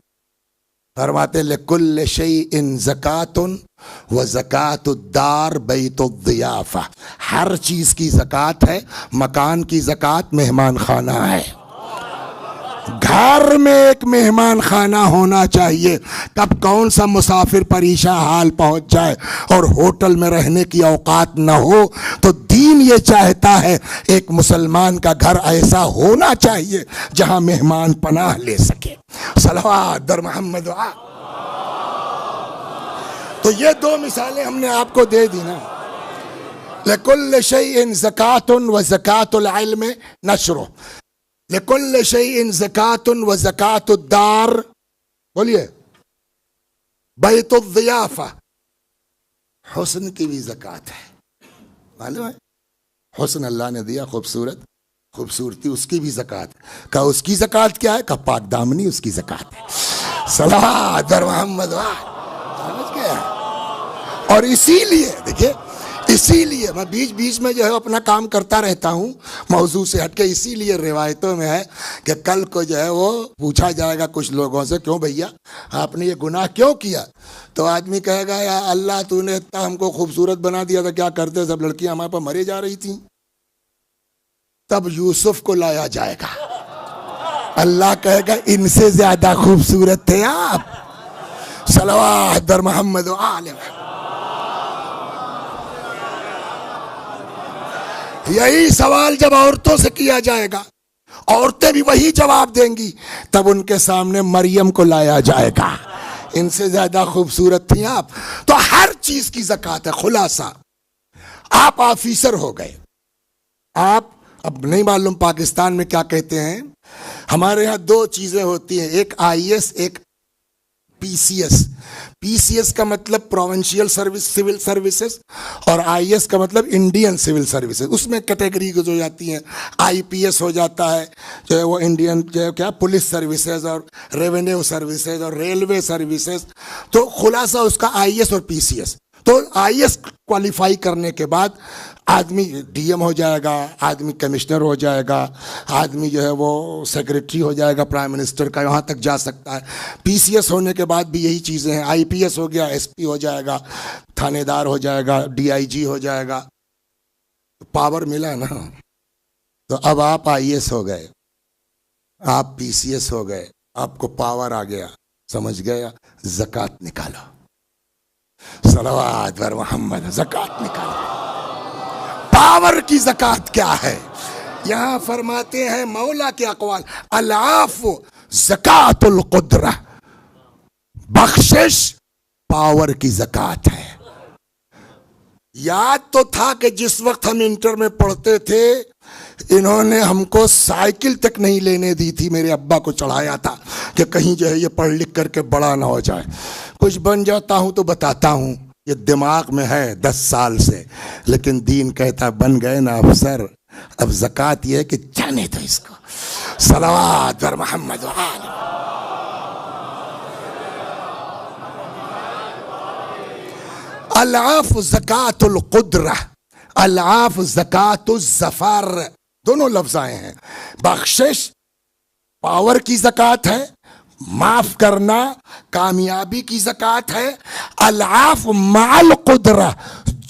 فرماتے لِكُلِّ شَيْءٍ زَكَاةٌ وَزَكَاةُ الدَّارِ بَيْتُ الضِّيَافَةِ، ہر چیز کی زکوٰۃ ہے، مکان کی زکوٰۃ مہمان خانہ ہے۔ گھر میں ایک مہمان خانہ ہونا چاہیے، کب کون سا مسافر پریشان حال پہنچ جائے اور ہوٹل میں رہنے کی اوقات نہ ہو، تو دین یہ چاہتا ہے ایک مسلمان کا گھر ایسا ہونا چاہیے جہاں مہمان پناہ لے سکے۔ صلوات در محمد۔ تو یہ 2 مثالیں ہم نے آپ کو دے دی نا۔ لِكُلِّ شَيْءٍ زَكَاةٌ وَزَكَاةُ الْعِلْمِ نَشْرُهُ، لِكُلِّ شَيْءٍ زَكَاةٌ وَزَكَاةُ الدَّارِ، بولیے، بیت الضیافہ، حسن کی بھی زکوٰۃ ہے، معلوم ہے؟ حسن اللہ نے دیا، خوبصورت، خوبصورتی اس کی بھی زکوٰۃ ہے۔ کہا اس کی زکوٰۃ کیا ہے؟ کہا پاک دامنی اس کی زکوٰۃ ہے۔ صلوات در محمد۔ سمجھ گیا؟ اور اسی لیے دیکھیے، اسی لیے میں بیچ بیچ میں جو ہے اپنا کام کرتا رہتا ہوں موضوع سے ہٹ کے، اسی لیے روایتوں میں ہے کہ کل کو جو ہے وہ پوچھا جائے گا کچھ لوگوں سے، کیوں بھیا آپ نے یہ گناہ کیوں کیا؟ تو آدمی کہے گا یا اللہ تو نے اتنا ہم کو خوبصورت بنا دیا تھا، کیا کرتے سب لڑکیاں ہمارے پاس مرے جا رہی تھیں۔ تب یوسف کو لایا جائے گا، اللہ کہے گا ان سے زیادہ خوبصورت تھے آپ۔ صلوات در محمد و آل محمد۔ یہی سوال جب عورتوں سے کیا جائے گا، عورتیں بھی وہی جواب دیں گی، تب ان کے سامنے مریم کو لایا جائے گا، ان سے زیادہ خوبصورت تھیں آپ۔ تو ہر چیز کی زکوٰۃ ہے۔ خلاصہ، آپ آفیسر ہو گئے، آپ اب نہیں معلوم پاکستان میں کیا کہتے ہیں، ہمارے ہاں 2 چیزیں ہوتی ہیں، ایک IAS ایک پی سی ایس کا مطلب پروونشل سروس سول سروسز اور آئی ایس کا مطلب انڈین سول سروسز. اس میں کیٹیگری جو جاتی ہیں, آئی پی ایس ہو جاتا ہے جو ہے وہ انڈین جو ہے کیا پولیس سروسز اور ریونیو سروسز اور ریلوے سروسز. تو خلاصہ اس کا آئی ایس اور پی سی ایس. تو آئی ایس کوالیفائی کرنے کے بعد آدمی ڈی ایم ہو جائے گا, آدمی کمشنر ہو جائے گا, آدمی جو ہے وہ سیکریٹری ہو جائے گا پرائم منسٹر کا, وہاں تک جا سکتا ہے. پی سی ایس ہونے کے بعد بھی یہی چیزیں ہیں. آئی پی ایس ہو گیا, ایس پی ہو جائے گا, تھانے دار ہو جائے گا, ڈی آئی جی ہو جائے گا. پاور ملا نا. تو اب آپ آئی ایس ہو گئے, آپ پی سی ایس ہو گئے, آپ کو پاور آ گیا, سمجھ گیا, زکوٰۃ نکالو. صلوات بر محمد. زکوٰۃ نکالو. پاور کی زکوٰۃ کیا ہے؟ یہاں فرماتے ہیں مولا کے اقوال, العفو زکوٰۃ القدرہ, بخشش پاور کی زکوٰۃ ہے. یاد تو تھا کہ جس وقت ہم انٹر میں پڑھتے تھے انہوں نے ہم کو سائیکل تک نہیں لینے دی تھی. میرے ابا کو چڑھایا تھا کہ کہیں جو ہے یہ پڑھ لکھ کر کے بڑا نہ ہو جائے. کچھ بن جاتا ہوں تو بتاتا ہوں, یہ دماغ میں ہے 10 سال سے, لیکن دین کہتا بن گئے نا افسر. اب زکوٰۃ یہ ہے کہ جانے دو اس کو. صلوات پر محمد و آل. العفو زکوٰۃ القدرہ, العفو زکوٰۃ الظفر, دونوں لفظ آئے ہیں. بخشش پاور کی زکوٰۃ ہے, معاف کرنا کامیابی کی زکوٰۃ ہے. العفو مع القدرہ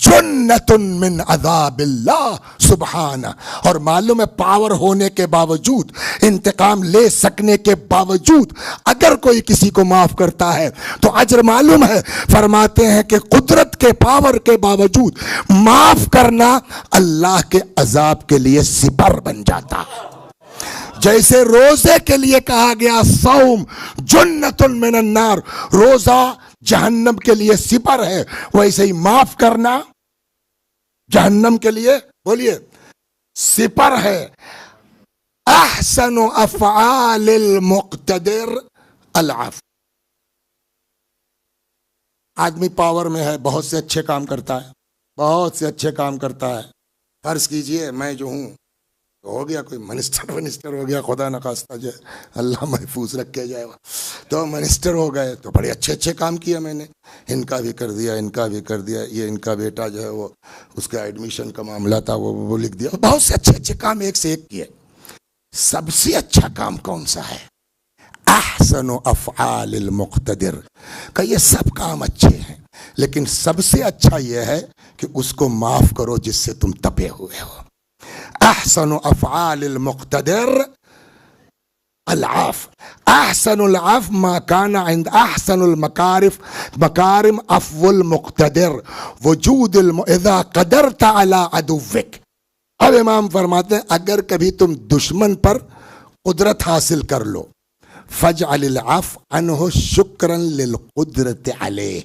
جنت من عذاب اللہ سبحانہ. اور معلوم ہے پاور ہونے کے باوجود, انتقام لے سکنے کے باوجود اگر کوئی کسی کو معاف کرتا ہے تو اجر معلوم ہے. فرماتے ہیں کہ قدرت کے پاور کے باوجود معاف کرنا اللہ کے عذاب کے لیے سپر بن جاتا ہے. جیسے روزے کے لیے کہا گیا صوم جنت من النار, روزہ جہنم کے لیے سپر ہے, ویسے ہی معاف کرنا جہنم کے لیے بولیے سپر ہے. احسن افعال المقتدر العفو. آدمی پاور میں ہے, بہت سے اچھے کام کرتا ہے, بہت سے اچھے کام کرتا ہے. فرض کیجئے میں جو ہوں ہو گیا کوئی منسٹر ہو گیا, خدا نخواستہ جو اللہ محفوظ رکھے جائے گا, تو منسٹر ہو گئے تو بڑے اچھے کام کیا میں نے, ان کا بھی کر دیا, ان کا بھی کر دیا. یہ ان کا بیٹا جو ہے وہ اس کا ایڈمیشن کا معاملہ تھا وہ لکھ دیا. بہت سے اچھے کام ایک سے ایک کیے. سب سے اچھا کام کون سا ہے؟ احسن افعال المقتدر. کہ یہ سب کام اچھے ہیں لیکن سب سے اچھا یہ ہے کہ اس کو معاف کرو جس سے تم تپے ہوئے ہو. احسن افعال المقتدر العفو. احسن العفو ما كان عند احسن مکارم عفو المقتدر وجود اذا قدرت على عدوك. اب امام فرماتے ہیں اگر کبھی تم دشمن پر قدرت حاصل کر لو, فاجعل العفو عنه شکرا للقدرت علیہ,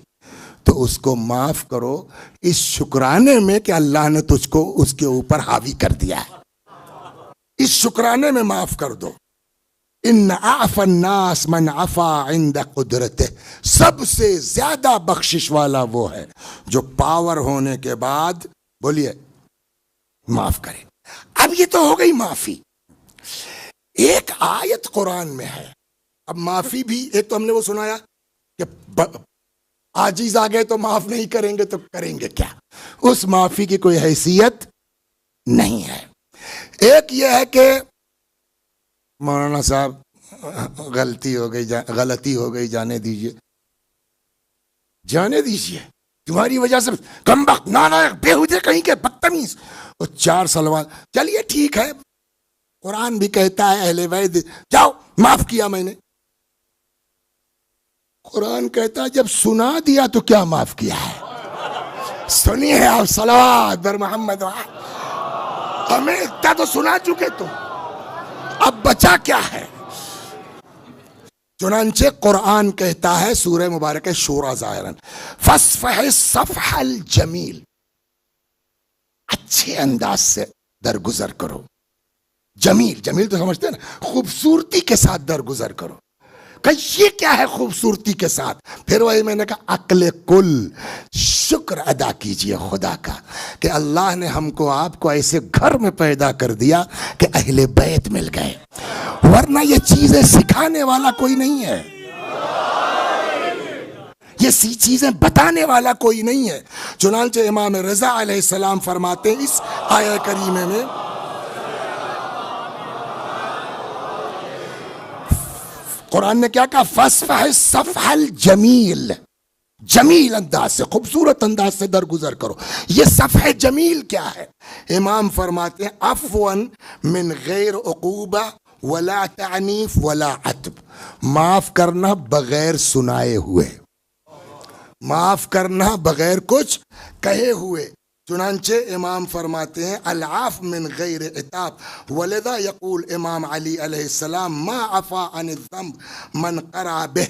تو اس کو معاف کرو اس شکرانے میں کہ اللہ نے تجھ کو اس کے اوپر حاوی کر دیا ہے. اس شکرانے میں معاف کر دو. ان اعفى الناس من عفا عند قدرته. سب سے زیادہ بخشش والا وہ ہے جو پاور ہونے کے بعد بولیے معاف کرے. اب یہ تو ہو گئی معافی. ایک آیت قرآن میں ہے. اب معافی بھی ایک تو ہم نے وہ سنایا کہ عاجز آ گئے تو معاف نہیں کریں گے تو کریں گے کیا, اس معافی کی کوئی حیثیت نہیں ہے. ایک یہ ہے کہ مولانا صاحب غلطی ہو گئی جانے دیجئے تمہاری وجہ سے کمبخت نالائق بےہودے کہیں کے بدتمیز, اور 4 سلوات. چلیے ٹھیک ہے, قرآن بھی کہتا ہے اہل بیت جاؤ معاف کیا میں نے. قرآن کہتا ہے جب سنا دیا تو کیا معاف کیا ہے. سنیے آپ صلوات بر محمد. ہمیں اتنا تو سنا چکے تم, اب بچا کیا ہے. چنانچہ قرآن کہتا ہے سورہ مبارکہ شورى ظاہراً فاصفح الصفح الجمیل, اچھے انداز سے درگزر کرو. جمیل تو سمجھتے ہیں نا, خوبصورتی کے ساتھ درگزر کرو. کہ یہ کیا ہے خوبصورتی کے ساتھ. پھر وہی میں نے کہا عقل کل، شکر ادا کیجئے خدا کا کہ اللہ نے ہم کو آپ کو ایسے گھر میں پیدا کر دیا کہ اہل بیت مل گئے، ورنہ یہ چیزیں سکھانے والا کوئی نہیں ہے، یہ چیزیں بتانے والا کوئی نہیں ہے. چنانچہ امام رضا علیہ السلام فرماتے ہیں اس آیہ کریمہ میں، قرآن نے کیا کہا؟ فَاصْفَحِ الصَّفْحَ الْجَمِيلَ، جمیل انداز سے، خوبصورت انداز سے درگزر کرو. یہ صفح جمیل کیا ہے؟ امام فرماتے ہیں عفواً من غیر عقوبہ ولا تعنیف ولا عتب، معاف کرنا بغیر سنائے ہوئے، معاف کرنا بغیر کچھ کہے ہوئے. چنانچہ امام فرماتے ہیں العاف من غیر عتاب، ولذا یقول امام علی علیہ السلام ما عفا عن الذنب من قرأ بہ،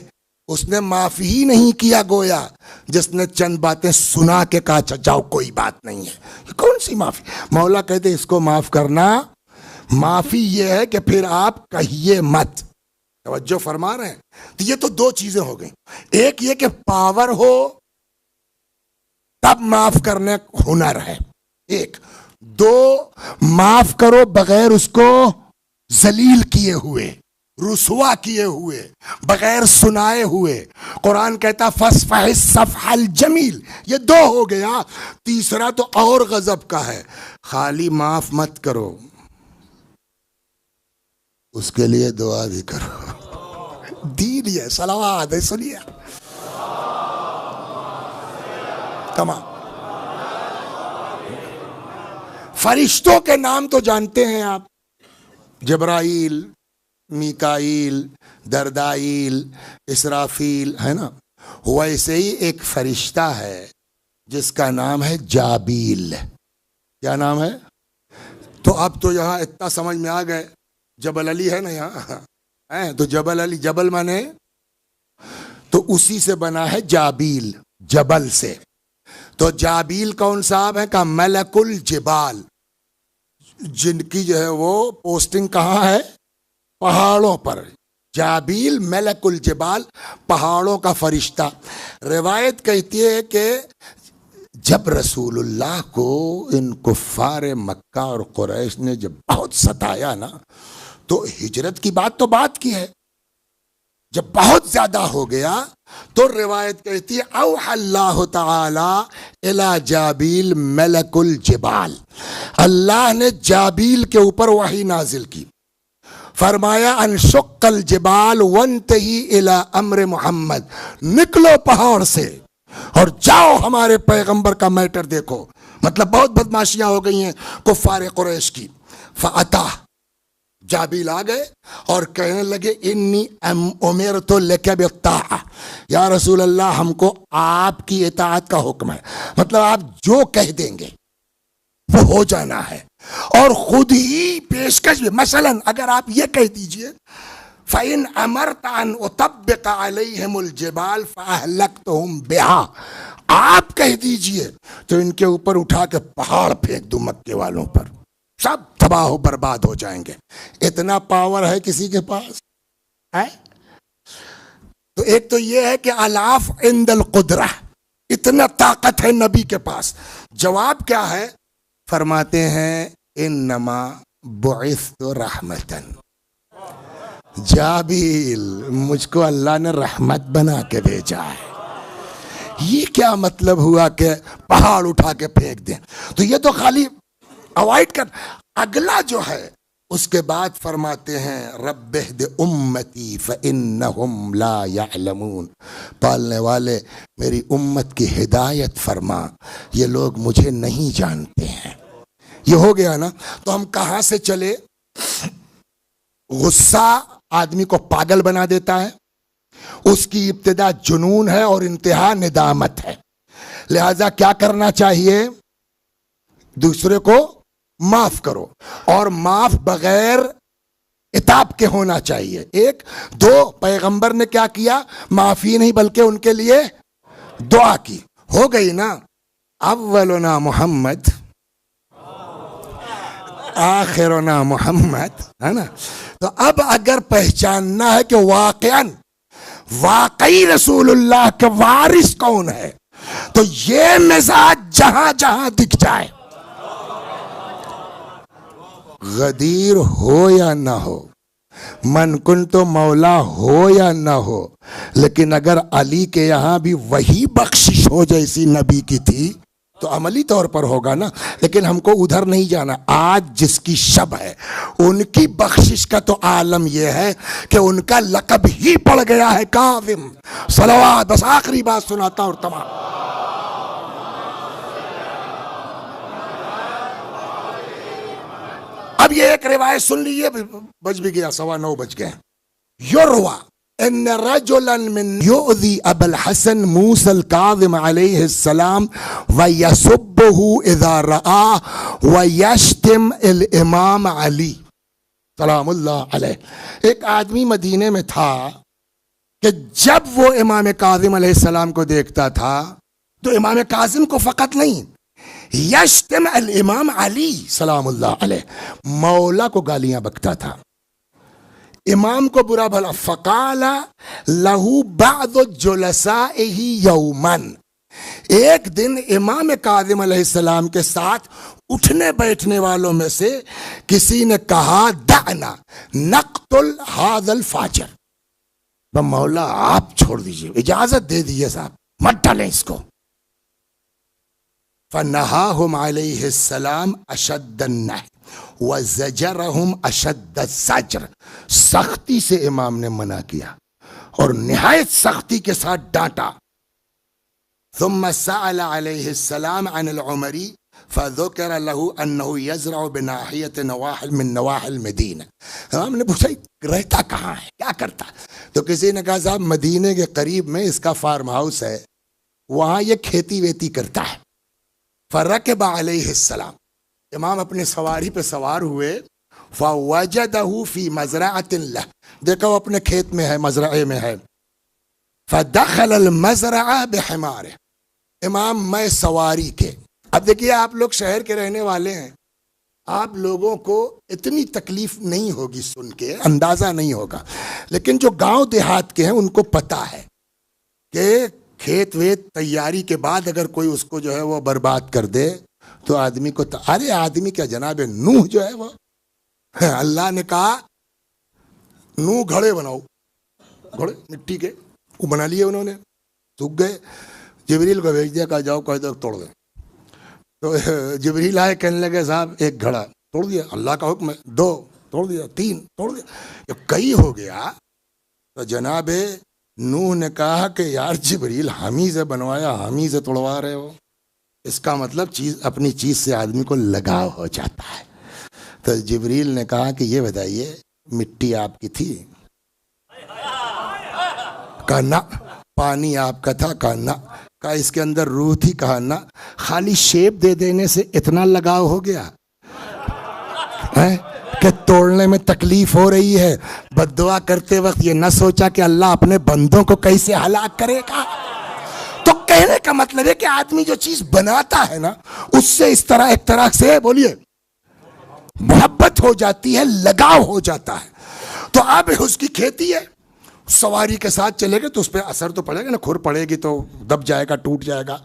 اس نے معافی ہی نہیں کیا گویا جس نے چند باتیں سنا کے کہا اچھا جاؤ کوئی بات نہیں ہے. یہ کون سی معافی؟ مولا کہتے اس کو معاف کرنا، معافی یہ ہے کہ پھر آپ کہیے مت. توجہ فرما رہے ہیں؟ تو یہ تو دو چیزیں ہو گئیں، ایک یہ کہ پاور ہو تب معاف کرنے ہنر ہے، ایک. دو، معاف کرو بغیر اس کو ذلیل کیے ہوئے، رسوا کیے ہوئے، بغیر سنائے ہوئے. قرآن کہتا فَاصْفَحِ الصَّفْحَ الْجَمِيلَ، یہ دو ہو گیا. تیسرا تو اور غضب کا ہے، خالی معاف مت کرو، اس کے لیے دعا بھی کرو. دین یہ صلوات ہے، سنیے تمام. فرشتوں کے نام تو جانتے ہیں آپ، جبرائیل، میکائیل، دردائیل، اسرافیل، ہے نا. ویسے ہی ایک فرشتہ ہے جس کا نام ہے جابیل. کیا نام ہے؟ تو اب تو یہاں اتنا سمجھ میں آ گئے، جبل علی ہے نا یہاں، تو جبل علی، جبل مانے تو اسی سے بنا ہے جابیل، جبل سے. تو جابیل کون صاحب ہے؟ کہ ملک الجبال، جن کی جو ہے وہ پوسٹنگ کہاں ہے؟ پہاڑوں پر. جابیل ملک الجبال، پہاڑوں کا فرشتہ. روایت کہتی ہے کہ جب رسول اللہ کو ان کفار مکہ اور قریش نے جب بہت ستایا نا، تو ہجرت کی بات تو بات کی ہے، جب بہت زیادہ ہو گیا تو روایت کہتی ہے اوحى اللہ تعالی الی جابیل ملک الجبال، اللہ نے جابیل کے اوپر وحی نازل کی، فرمایا انشق الجبال وانتہی الی امر محمد، نکلو پہاڑ سے اور جاؤ ہمارے پیغمبر کا میٹر دیکھو. مطلب بہت بدماشیاں ہو گئی ہیں کفار قریش کی. فاتا، جابیل آ گئے اور کہنے لگے انی امرت لک بالطاعہ، یا رسول اللہ ہم کو آپ کی اطاعت کا حکم ہے، مطلب آپ جو کہہ دیں گے وہ ہو جانا ہے. اور خود ہی پیشکش بھی، مثلا اگر آپ یہ کہہ دیجئے فَإِنْ أَمَرْتَ أَنْ أُطَبِّقَ عَلَيْهِمُ الْجِبَالَ فَأَهْلَكْتُهُمْ بِهَا، آپ کہہ دیجئے تو ان کے اوپر اٹھا کے پہاڑ پھینک دوں مکے والوں پر، سب تباہ و برباد ہو جائیں گے. اتنا پاور ہے کسی کے پاس ہے؟ تو ایک تو یہ ہے کہ الاف عند القدرہ، اتنا طاقت ہے نبی کے پاس. جواب کیا ہے؟ فرماتے ہیں انما بعثت رحمتاً، جابیل مجھ کو اللہ نے رحمت بنا کے بھیجا ہے. یہ کیا مطلب ہوا کہ پہاڑ اٹھا کے پھینک دیں؟ تو یہ تو خالی اوائڈ کر. اگلا جو ہے اس کے بعد فرماتے ہیں رب اہد امتی فانہم لا یعلمون، پالنے والے میری امت کی ہدایت فرما، یہ لوگ مجھے نہیں جانتے ہیں. یہ ہو گیا نا. تو ہم کہاں سے چلے؟ غصہ آدمی کو پاگل بنا دیتا ہے، اس کی ابتدا جنون ہے اور انتہا ندامت ہے. لہذا کیا کرنا چاہیے؟ دوسرے کو معاف کرو، اور معاف بغیر عتاب کے ہونا چاہیے. ایک. دو، پیغمبر نے کیا کیا؟ معافی نہیں بلکہ ان کے لیے دعا کی. ہو گئی نا. اولنا محمد آخرنا محمد، ہے نا. تو اب اگر پہچاننا ہے کہ واقعاً واقعی رسول اللہ کے وارث کون ہے، تو یہ مزاج جہاں جہاں دکھ جائے، غدیر ہو یا نہ ہو، من کن تو مولا ہو یا نہ ہو، لیکن اگر علی کے یہاں بھی وہی بخشش ہو جیسی نبی کی تھی تو عملی طور پر ہوگا نا، لیکن ہم کو ادھر نہیں جانا۔ آج جس کی شب ہے ان کی بخشش کا تو عالم یہ ہے کہ ان کا لقب ہی پڑ گیا ہے کاظم۔ صلوات، بس آخری بات سناتا اور تمام۔ اب یہ ایک روایت سن لیجیے، بج بھی گیا، 9:15 بج گئے۔ یروى ان رجلا من یؤذی ابا الحسن موسى الكاظم علیہ السلام ویسبہ اذا رآہ ویشتم الامام علی سلام اللہ علیہ۔ ایک آدمی مدینے میں تھا کہ جب وہ امام کاظم علیہ السلام کو دیکھتا تھا تو امام کاظم کو فقط نہیں، یشتم الامام علی سلام اللہ علیہ، مولا کو گالیاں بکتا تھا، امام کو برا بھلا۔ فقال لہو بعض جلسائہ یوما، ایک دن امام کاظم علیہ السلام کے ساتھ اٹھنے بیٹھنے والوں میں سے کسی نے کہا دعنا نقتل هذا الفاجر، مولا آپ چھوڑ دیجئے، اجازت دے دیجئے صاحب، مت ڈالیں اس کو۔ فنہاہم علیہ السلام اشد النہی وزجرہم اشد الزجر، سختی سے امام نے منع کیا اور نہایت سختی کے ساتھ ڈانٹا۔ ثم سأل علیہ السلام عن العمری فذکر له انه یزرع بناحیۃ نواحل من نواحل المدینہ، ہم نے پوچھا رہتا کہاں ہے، کیا کرتا، تو کسی نے کہا صاحب مدینے کے قریب میں اس کا فارم ہاؤس ہے، وہاں یہ کھیتی ویتی کرتا ہے۔ فرکب علیہ السلام، امام اپنے سواری پہ سوار ہوئے، فوجدہ فی مزرعۃ لہ، دیکھا وہ اپنے کھیت میں ہے، مزرعے میں ہے۔ فدخل المزرعہ بحمارہ، امام میں سواری کے۔ اب دیکھیے آپ لوگ شہر کے رہنے والے ہیں، آپ لوگوں کو اتنی تکلیف نہیں ہوگی، سن کے اندازہ نہیں ہوگا، لیکن جو گاؤں دیہات کے ہیں ان کو پتا ہے کہ کھیت ویت تیاری کے بعد اگر کوئی اس کو جو ہے وہ برباد کر دے تو آدمی کو ارے آدمی کیا، جناب نوح جو ہے وہ اللہ نے کہا نوح گھڑے بناؤ، گھڑے مٹی کے وہ بنا لیے انہوں نے، سوکھ گئے، جبریل کو بھیج دیا، کہا جاؤ کہہ دو توڑ دیں، تو جبریل آئے کہنے لگے صاحب ایک گھڑا توڑ دیا، اللہ کا حکم ہے، 2 توڑ دیا، 3 توڑ دیا، جب کئی ہو گیا تو جناب نوح نے کہا کہ یار جبریل ہم ہی سے بنوایا، ہم ہی سے توڑوا رہے ہو، اس کا مطلب اپنی چیز سے آدمی کو لگاؤ ہو جاتا ہے۔ تو جبریل نے کہا کہ یہ بتائیے مٹی آپ کی تھی؟ کہا نہ۔ پانی آپ کا تھا؟ کہا نہ۔ کہا اس کے اندر روح تھی؟ کہا نہ۔ خالی شیپ دے دینے سے اتنا لگاؤ ہو گیا کہ توڑنے میں تکلیف ہو رہی ہے، بد دعا کرتے وقت یہ نہ سوچا کہ اللہ اپنے بندوں کو کیسے ہلاک کرے گا۔ تو کہنے کا مطلب ہے کہ آدمی جو چیز بناتا ہے نا اس سے اس طرح ایک طرح سے بولیے محبت ہو جاتی ہے، لگاؤ ہو جاتا ہے۔ تو اب اس کی کھیتی ہے، سواری کے ساتھ چلے گا تو اس پہ اثر تو پڑے گا نا، کھر پڑے گی تو دب جائے گا، ٹوٹ جائے گا،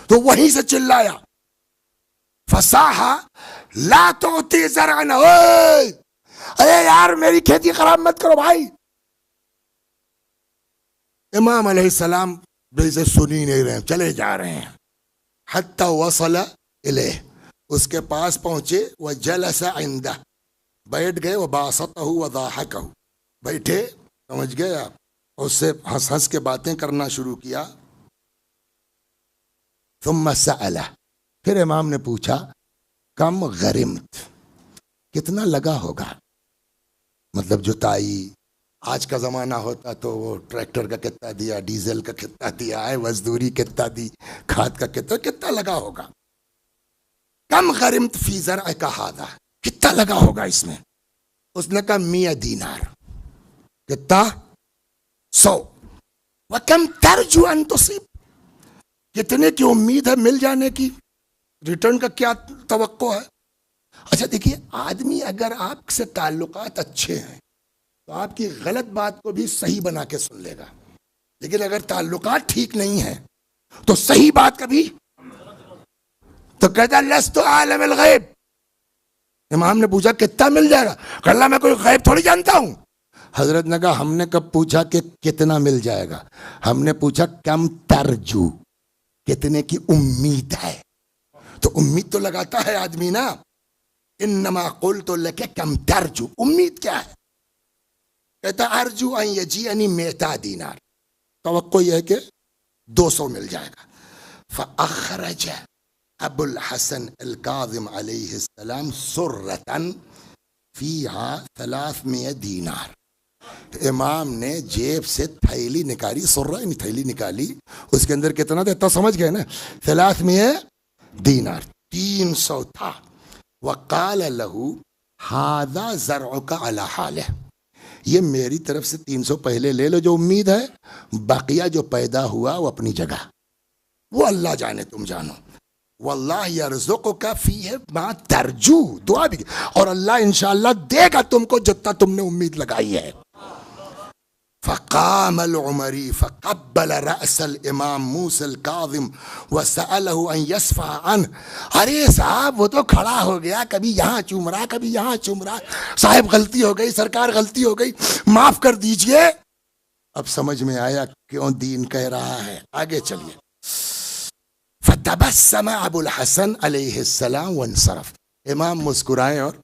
تو وہیں سے چلایا فصاحا لا تعطی زرعا، ارے یار میری کھیتی خراب مت کرو بھائی۔ امام علیہ السلام سے سنی نہیں رہے، چلے جا رہے ہیں، حتی وصل الیہ، اس کے پاس پہنچے، وجلس عندہ، بیٹھ گئے، وباسطہ وضاحکہ، بیٹھے، سمجھ گئے آپ، اس سے ہنس ہنس کے باتیں کرنا شروع کیا۔ ثم سألہ، پھر امام نے پوچھا کم غرمت، کتنا لگا ہوگا، مطلب جتائی، آج کا زمانہ ہوتا تو وہ ٹریکٹر کا کتنا دیا، ڈیزل کا کتنا دیا ہے، مزدوری کتنا دی، کھاد کا کتنا لگا ہوگا۔ کم غرمت فی زرعک ھذا، کتنا لگا ہوگا اس میں؟ اس نے کہا 100 دینار۔ کتنا؟ 100۔ وَكَمْ تَرْجُو أَن تُصِيب، کتنے کی امید ہے مل جانے کی، ریٹرن کا کیا توقع ہے؟ اچھا دیکھیے، آدمی اگر آپ سے تعلقات اچھے ہیں تو آپ کی غلط بات کو بھی صحیح بنا کے سن لے گا، لیکن اگر تعلقات ٹھیک نہیں ہیں تو صحیح بات کبھی تو کہتا لست عالم الغیب. امام نے پوچھا کتنا مل جائے گا؟ کہ اللہ میں کوئی غیب تھوڑی جانتا ہوں. حضرت نے کہا ہم نے کب پوچھا کہ کتنا مل جائے گا؟ ہم نے پوچھا کم ترجو، کتنے کی امید ہے. تو امید تو لگاتا ہے آدمی نا. انما قلت لک کم ترجو، امید کیا ہے؟ کہتا ارجو ان یجیئنی 100 دینار، توقع یہ ہے کہ 200 مل جائے گا. فاخرج ابو الحسن الکاظم علیہ السلام سرۃ فیہا 300 دینار. امام نے جیب سے تھیلی نکالی، سرہ یعنی تھیلی نکالی، اس کے اندر کتنا تھا اتنا سمجھ گئے نا، 300 دینار، 300 تھا. وقال له هذا زرعك على حاله، یہ میری طرف سے 300 پہلے لے لو جو امید ہے، بقیہ جو پیدا ہوا وہ اپنی جگہ، وہ اللہ جانے تم جانو. واللہ یرزقک فیہ ما ترجو، دعا بھی، اور اللہ انشاءاللہ دے گا تم کو جتنا تم نے امید لگائی ہے. فقام العمری فقبل رأس الامام موسیٰ الکاظم وسألہ ان یصفح عنہ. ارے صاحب وہ تو کھڑا ہو گیا، کبھی یہاں چوم رہا کبھی یہاں چوم رہا. صاحب غلطی ہو گئی، سرکار غلطی ہو گئی، معاف کر دیجئے. اب سمجھ میں آیا کیوں دین کہہ رہا ہے. آگے چلیے. فتبسم ابو الحسن علیہ السلام وانصرف، امام مسکرائے اور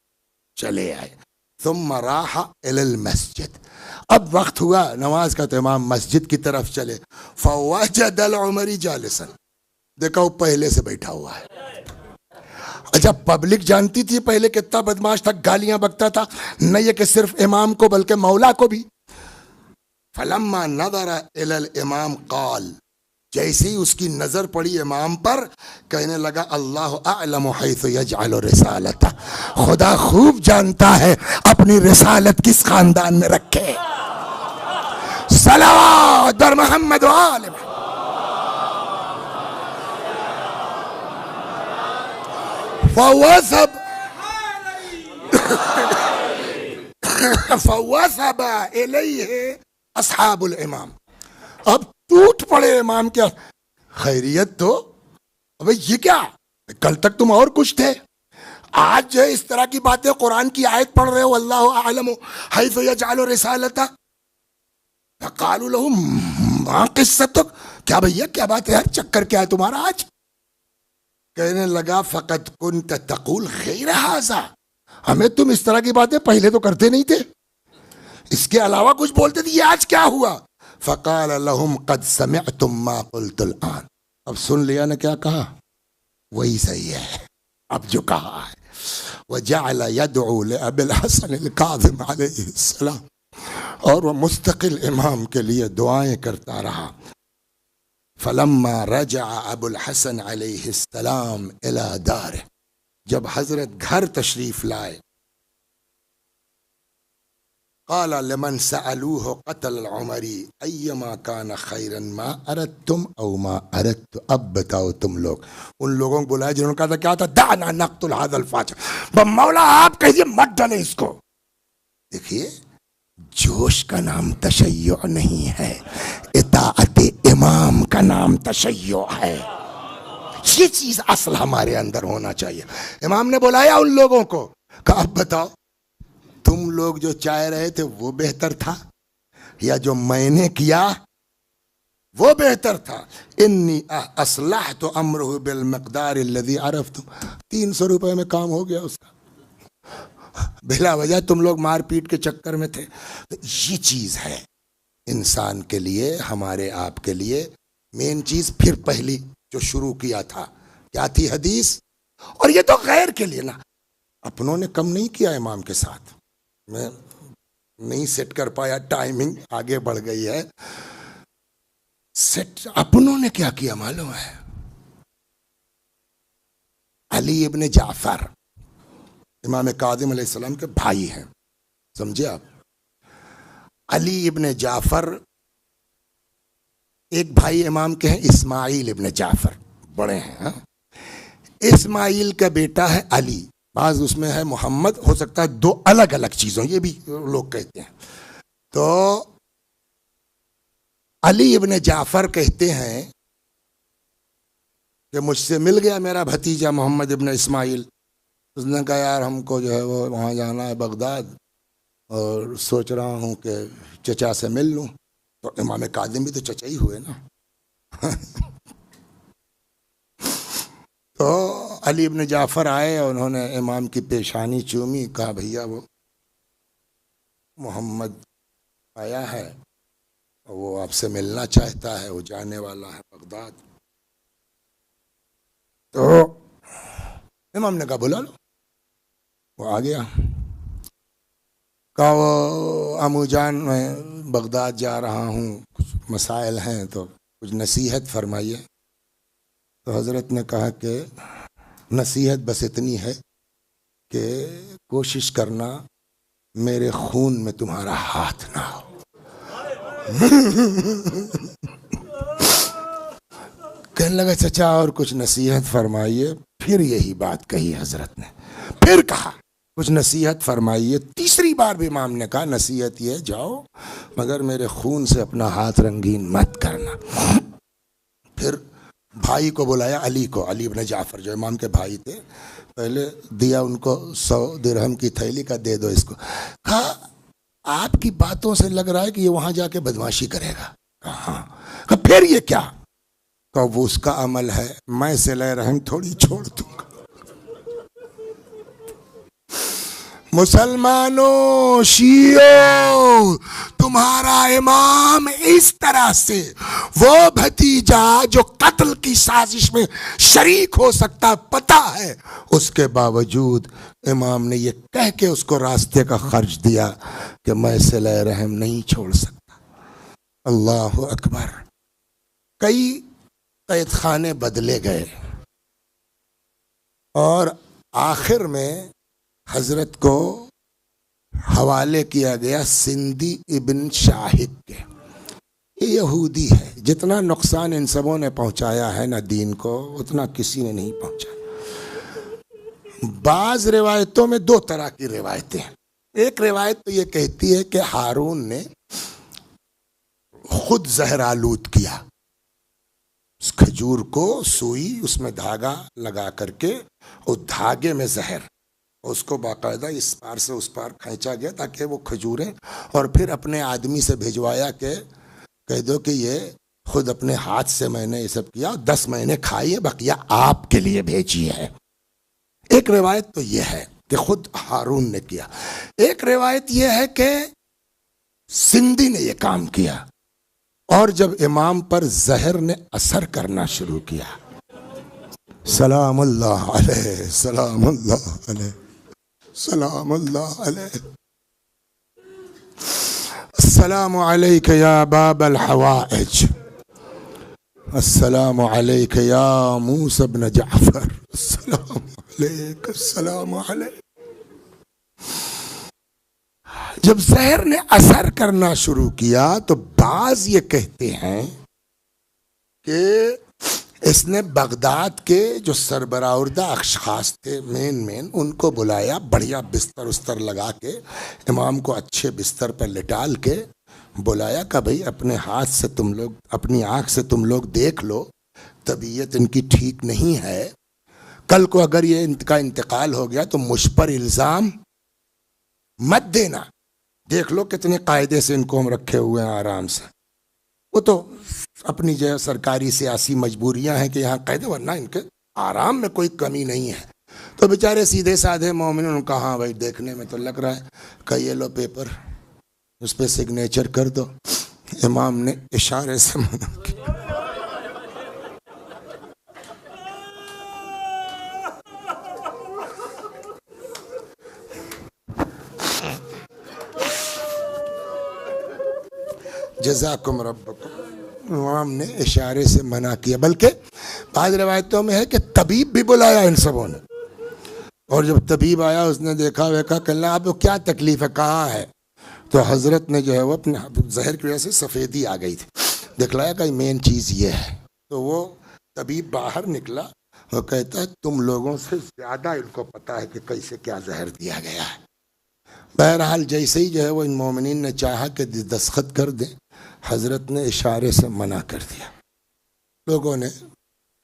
چلے آئے. ثم راح الى المسجد، اب وقت ہوا نماز کا تو امام مسجد کی طرف چلے. فوجد العمری جالسا، دیکھا وہ پہلے سے بیٹھا ہوا ہے. اچھا پبلک جانتی تھی پہلے کتنا بدماش تھا، گالیاں بکتا تھا، نہ یہ کہ صرف امام کو بلکہ مولا کو بھی. فلما نظر الى الامام قال، جیسے ہی اس کی نظر پڑی امام پر کہنے لگا اللہ اعلم حیث یجعل رسالتہ، خدا خوب جانتا ہے اپنی رسالت کس خاندان میں رکھے. صلوات در محمد و آل محمد. فوثب الیہ اصحاب الامام، اب ٹوٹ پڑے امام کیا خیریت تو، اب یہ کیا، کل تک تم اور کچھ تھے، آج جو ہے اس طرح کی باتیں، قرآن کی آیت پڑھ رہے ہو اللہ اعلم حیث یجعل رسالتہ. فقالوا لهم ما قصتک، کیا بھیا کیا بات ہے، چکر کیا ہے تمہارا آج؟ کہنے لگا فقد کنت تقول غیر ھذا، ہمیں تم اس طرح کی باتیں پہلے تو کرتے نہیں تھے، اس کے علاوہ کچھ بولتے تھے، یہ آج کیا ہوا؟ فقال لهم قد سمعتم ما قلت الان، اب سن لیا نے کیا کہا، وہی صحیح ہے اب جو کہا ہے. وجعل يدعو لأبي الحسن الكاظم علیہ السلام، اور وہ مستقل امام کے لیے دعائیں کرتا رہا. فلما رجع ابو الحسن علیہ السلام الى دارہ، جب حضرت گھر تشریف لائے، قال لمن سألوه قتل العمری ایما کان خیرا ما اردتم او ما اردت، اب بتاؤ تم لوگ، ان لوگوں کو بلائے جنہوں نے کہا تھا کیا تھا، دعنا نقتل هذا الفاجر، مولا آپ کہیے مت ڈالیں اس کو. دیکھیے جوش کا نام تشیع نہیں ہے، اطاعت امام کا نام تشیع ہے. یہ چیز اصل ہمارے اندر ہونا چاہیے. امام نے بلایا ان لوگوں کو، کہا اب بتاؤ تم لوگ جو چاہ رہے تھے وہ بہتر تھا یا جو میں نے کیا وہ بہتر تھا؟ انی اصلحت امرہ بالمقدار الذی عرفتم، 300 روپے میں کام ہو گیا اس کا، بلا وجہ تم لوگ مار پیٹ کے چکر میں تھے. تو یہ چیز ہے انسان کے لیے، ہمارے آپ کے لیے مین چیز. پھر پہلی جو شروع کیا تھا کیا تھی حدیث، اور یہ تو غیر کے لیے نا، اپنوں نے کم نہیں کیا امام کے ساتھ. میں نہیں سیٹ کر پایا، ٹائمنگ آگے بڑھ گئی ہے. سیٹ اپنوں نے کیا کیا معلوم ہے؟ علی ابن جعفر امام کاظم علیہ السلام کے بھائی ہیں، سمجھے آپ؟ علی ابن جعفر، ایک بھائی امام کے ہیں اسماعیل ابن جعفر، بڑے ہیں ہاں؟ اسماعیل کا بیٹا ہے علی، بعض اس میں ہے محمد، ہو سکتا ہے دو الگ الگ چیزوں، یہ بھی لوگ کہتے ہیں. تو علی ابن جعفر کہتے ہیں کہ مجھ سے مل گیا میرا بھتیجا محمد ابن اسماعیل. اس نے کہا یار ہم کو جو ہے وہ وہاں جانا ہے بغداد اور سوچ رہا ہوں کہ چچا سے مل لوں. تو امام کاظم بھی تو چچا ہی ہوئے نا. تو علی ابن جعفر آئے اور انہوں نے امام کی پیشانی چومی. کہا بھیا وہ محمد آیا ہے وہ آپ سے ملنا چاہتا ہے, وہ جانے والا ہے بغداد. تو امام نے کہا بلا لو. وہ آ گیا. کہا وہ امو جان میں بغداد جا رہا ہوں, کچھ مسائل ہیں تو کچھ نصیحت فرمائیے. تو حضرت نے کہا کہ نصیحت بس اتنی ہے کہ کوشش کرنا میرے خون میں تمہارا ہاتھ نہ ہو. کہنے لگا چچا اور کچھ نصیحت فرمائیے. پھر یہی بات کہی حضرت نے. پھر کہا کچھ نصیحت فرمائیے. تیسری بار بھی امام نے کہا نصیحت یہ جاؤ مگر میرے خون سے اپنا ہاتھ رنگین مت کرنا. پھر بھائی کو بلایا علی کو, علی ابن جعفر جو امام کے بھائی تھے. پہلے دیا ان کو 100 درہم کی تھیلی کا دے دو اس کو. کہا آپ کی باتوں سے لگ رہا ہے کہ یہ وہاں جا کے بدمعاشی کرے گا. کہا ہاں. کہا پھر یہ کیا؟ کہا وہ اس کا عمل ہے, میں صلہ رحم تھوڑی چھوڑ دوں گا. مسلمانوں شیعوں تمہارا امام اس طرح سے وہ بھتیجا جو قتل کی سازش میں شریک ہو سکتا پتہ ہے, اس کے باوجود امام نے یہ کہہ کے اس کو راستے کا خرچ دیا کہ میں صلہ رحم نہیں چھوڑ سکتا. اللہ اکبر. کئی قید خانے بدلے گئے اور آخر میں حضرت کو حوالے کیا گیا سندھی ابن شاہد کے. یہ یہودی ہے. جتنا نقصان ان سبوں نے پہنچایا ہے نا دین کو اتنا کسی نے نہیں پہنچایا. بعض روایتوں میں 2 طرح کی روایتیں ہیں. ایک روایت تو یہ کہتی ہے کہ ہارون نے خود زہر آلود کیا. اس کھجور کو سوئی اس میں دھاگا لگا کر کے اور دھاگے میں زہر, اس کو باقاعدہ اس پار سے اس پار کھینچا گیا تاکہ وہ کھجوریں, اور پھر اپنے آدمی سے بھیجوایا کہ کہہ دو کہ یہ خود اپنے ہاتھ سے میں نے یہ سب کیا, 10 مہینے کھائیے بقیہ آپ کے لیے بھیجی ہے. ایک روایت تو یہ ہے کہ خود ہارون نے کیا. ایک روایت یہ ہے کہ سندھی نے یہ کام کیا, اور جب امام پر زہر نے اثر کرنا شروع کیا, سلام اللہ علیہ سلام اللہ علیہ سلام اللہ علیہ السلام علیک یا باب الحوائج السلام علیک یا موسیٰ بن جعفر السلام علیک السلام علیک. جب زہر نے اثر کرنا شروع کیا تو بعض یہ کہتے ہیں کہ اس نے بغداد کے جو سربراہردہ اشخاص تھے مین ان کو بلایا, بڑھیا بستر استر لگا کے امام کو اچھے بستر پر لٹال کے بلایا کہ بھئی اپنے ہاتھ سے تم لوگ اپنی آنکھ سے تم لوگ دیکھ لو, طبیعت ان کی ٹھیک نہیں ہے. کل کو اگر یہ ان کا انتقال ہو گیا تو مجھ پر الزام مت دینا. دیکھ لو کتنے قاعدے سے ان کو ہم رکھے ہوئے ہیں آرام سے. وہ تو اپنی جو سرکاری سیاسی مجبوریاں ہیں کہ یہاں قید, ورنہ ان کے آرام میں کوئی کمی نہیں ہے. تو بیچارے سیدھے سادھے مومن ان کا ہاں بھائی دیکھنے میں تو لگ رہا ہے کہ یہ لو پیپر اس پہ سگنیچر کر دو. امام نے اشارے سے منع کیا. جزاکم ربکم. امام نے اشارے سے منع کیا. بلکہ بعض روایتوں میں ہے کہ طبیب بھی بلایا ان سبوں نے, اور جب طبیب آیا اس نے دیکھا ویکھا کہ اللہ آپ کو کیا تکلیف ہے, کہاں ہے؟ تو حضرت نے جو ہے وہ اپنے زہر کی وجہ سے سفیدی آ گئی تھی, دکھلایا کہ مین چیز یہ ہے. تو وہ طبیب باہر نکلا, وہ کہتا ہے تم لوگوں سے زیادہ ان کو پتا ہے کہ کیسے کیا زہر دیا گیا ہے. بہرحال جیسے ہی جو ہے وہ ان مومنین نے چاہا کہ دستخط کر دیں, حضرت نے اشارے سے منع کر دیا. لوگوں نے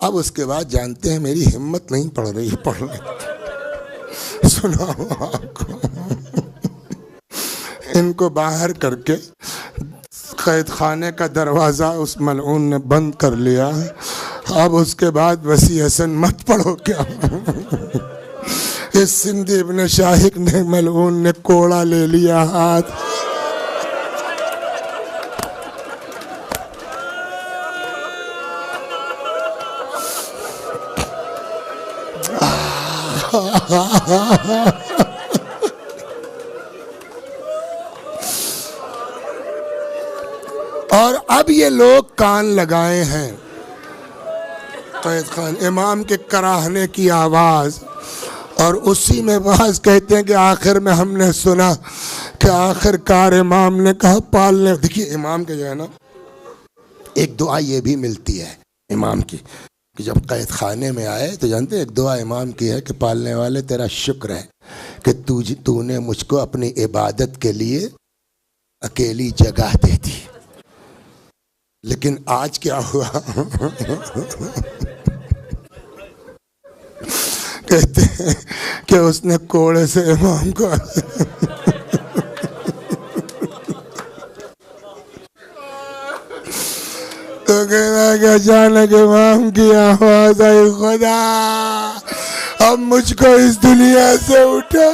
اب اس کے بعد جانتے ہیں میری ہمت نہیں پڑ رہی پڑھنے کی. سناؤ آپ کو ان کو باہر کر کے قید خانے کا دروازہ اس ملعون نے بند کر لیا. اب اس کے بعد وسیع حسن مت پڑھو کیا. اس سندھی ابن شاہق نے ملعون نے کوڑا لے لیا ہاتھ. اور اب یہ لوگ کان لگائے ہیں قید خان امام کے کراہنے کی آواز. اور اسی میں بعض کہتے ہیں کہ آخر میں ہم نے سنا کہ آخر کار امام نے کہا پالنے. دیکھیے امام کے جو ہے نا ایک دعا یہ بھی ملتی ہے امام کی کہ جب قید خانے میں آئے تو جانتے ہیں ایک دعا امام کی ہے کہ پالنے والے تیرا شکر ہے کہ تو نے مجھ کو اپنی عبادت کے لیے اکیلی جگہ دے دی. لیکن آج کیا ہوا کہتے ہیں کہ اس نے کوڑے سے امام کو تو کہنا کہ اچانک امام کی آواز آئی خدا اب مجھ کو اس دنیا سے اٹھا.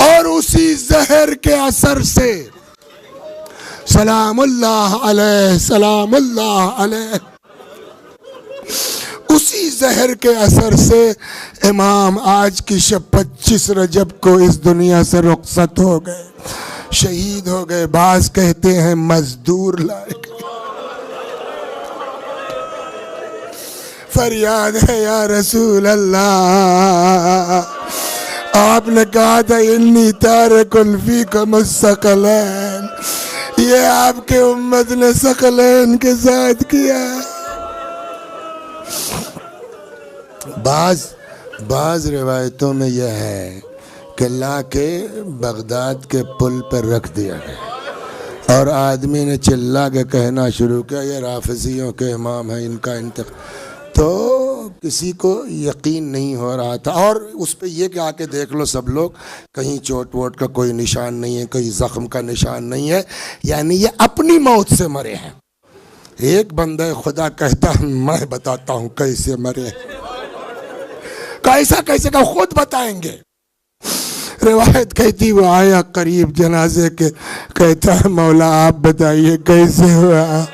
اور اسی زہر کے اثر سے سلام اللہ علیہ سلام اللہ علیہ اسی زہر کے اثر سے امام آج کی شب 25 رجب کو اس دنیا سے رخصت ہو گئے شہید ہو گئے. بعض کہتے ہیں مزدور لائے گئے. فریاد ہے یا رسول اللہ آپ نے کہا تھا انی تارک فیکم الثقلین. یہ آپ کے امت نے ثقلین کے ساتھ کیا. بعض روایتوں میں یہ ہے کہ لا کے بغداد کے پل پر رکھ دیا گیا اور آدمی نے چلا کے کہنا شروع کیا یہ رافضیوں کے امام ہیں ان کا انتقال. تو کسی کو یقین نہیں ہو رہا تھا. اور اس پہ یہ کہ آ کے دیکھ لو سب لوگ کہیں چوٹ ووٹ کا کوئی نشان نہیں ہے کہیں زخم کا نشان نہیں ہے. یعنی یہ اپنی موت سے مرے ہیں. ایک بندہ خدا کہتا میں بتاتا ہوں کیسے مرے کیسے کا خود بتائیں گے. روایت کہتی وہ آیا قریب جنازے کے کہتا ہے مولا آپ بتائیے کیسے ہوا.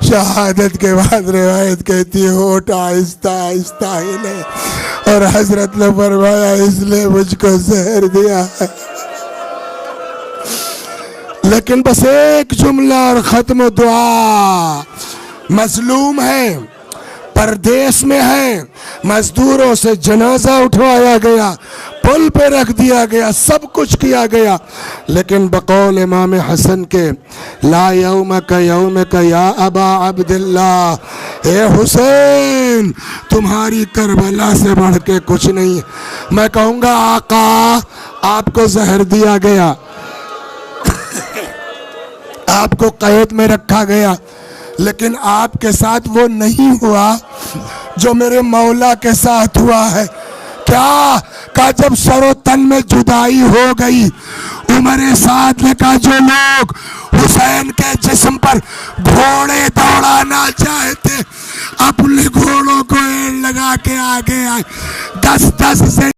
شہادت کے بعد روایت کہتی ہے ہوٹ آہستہ آہستہ ہلے اور حضرت نے فرمایا اس لیے مجھ کو زہر دیا ہے. لیکن بس ایک جملہ اور ختم دعا. مظلوم ہے پردیس میں ہے مزدوروں سے جنازہ اٹھوایا گیا پل پہ رکھ دیا گیا سب کچھ کیا گیا. لیکن بقول امام حسن کے لا یومک یومک یا ابا عبداللہ اے حسین تمہاری کربلا سے بڑھ کے کچھ نہیں. میں کہوں گا آقا آپ کو زہر دیا گیا آپ کو قید میں رکھا گیا لیکن آپ کے ساتھ وہ نہیں ہوا جو میرے مولا کے ساتھ ہوا ہے. کیا کہا جب سر و تن میں جدائی ہو گئی عمر سعد نے کہا جو لوگ حسین کے جسم پر گھوڑے دوڑانا چاہتے اپنے گھوڑوں کو لگا کے آگے آئے 10 سے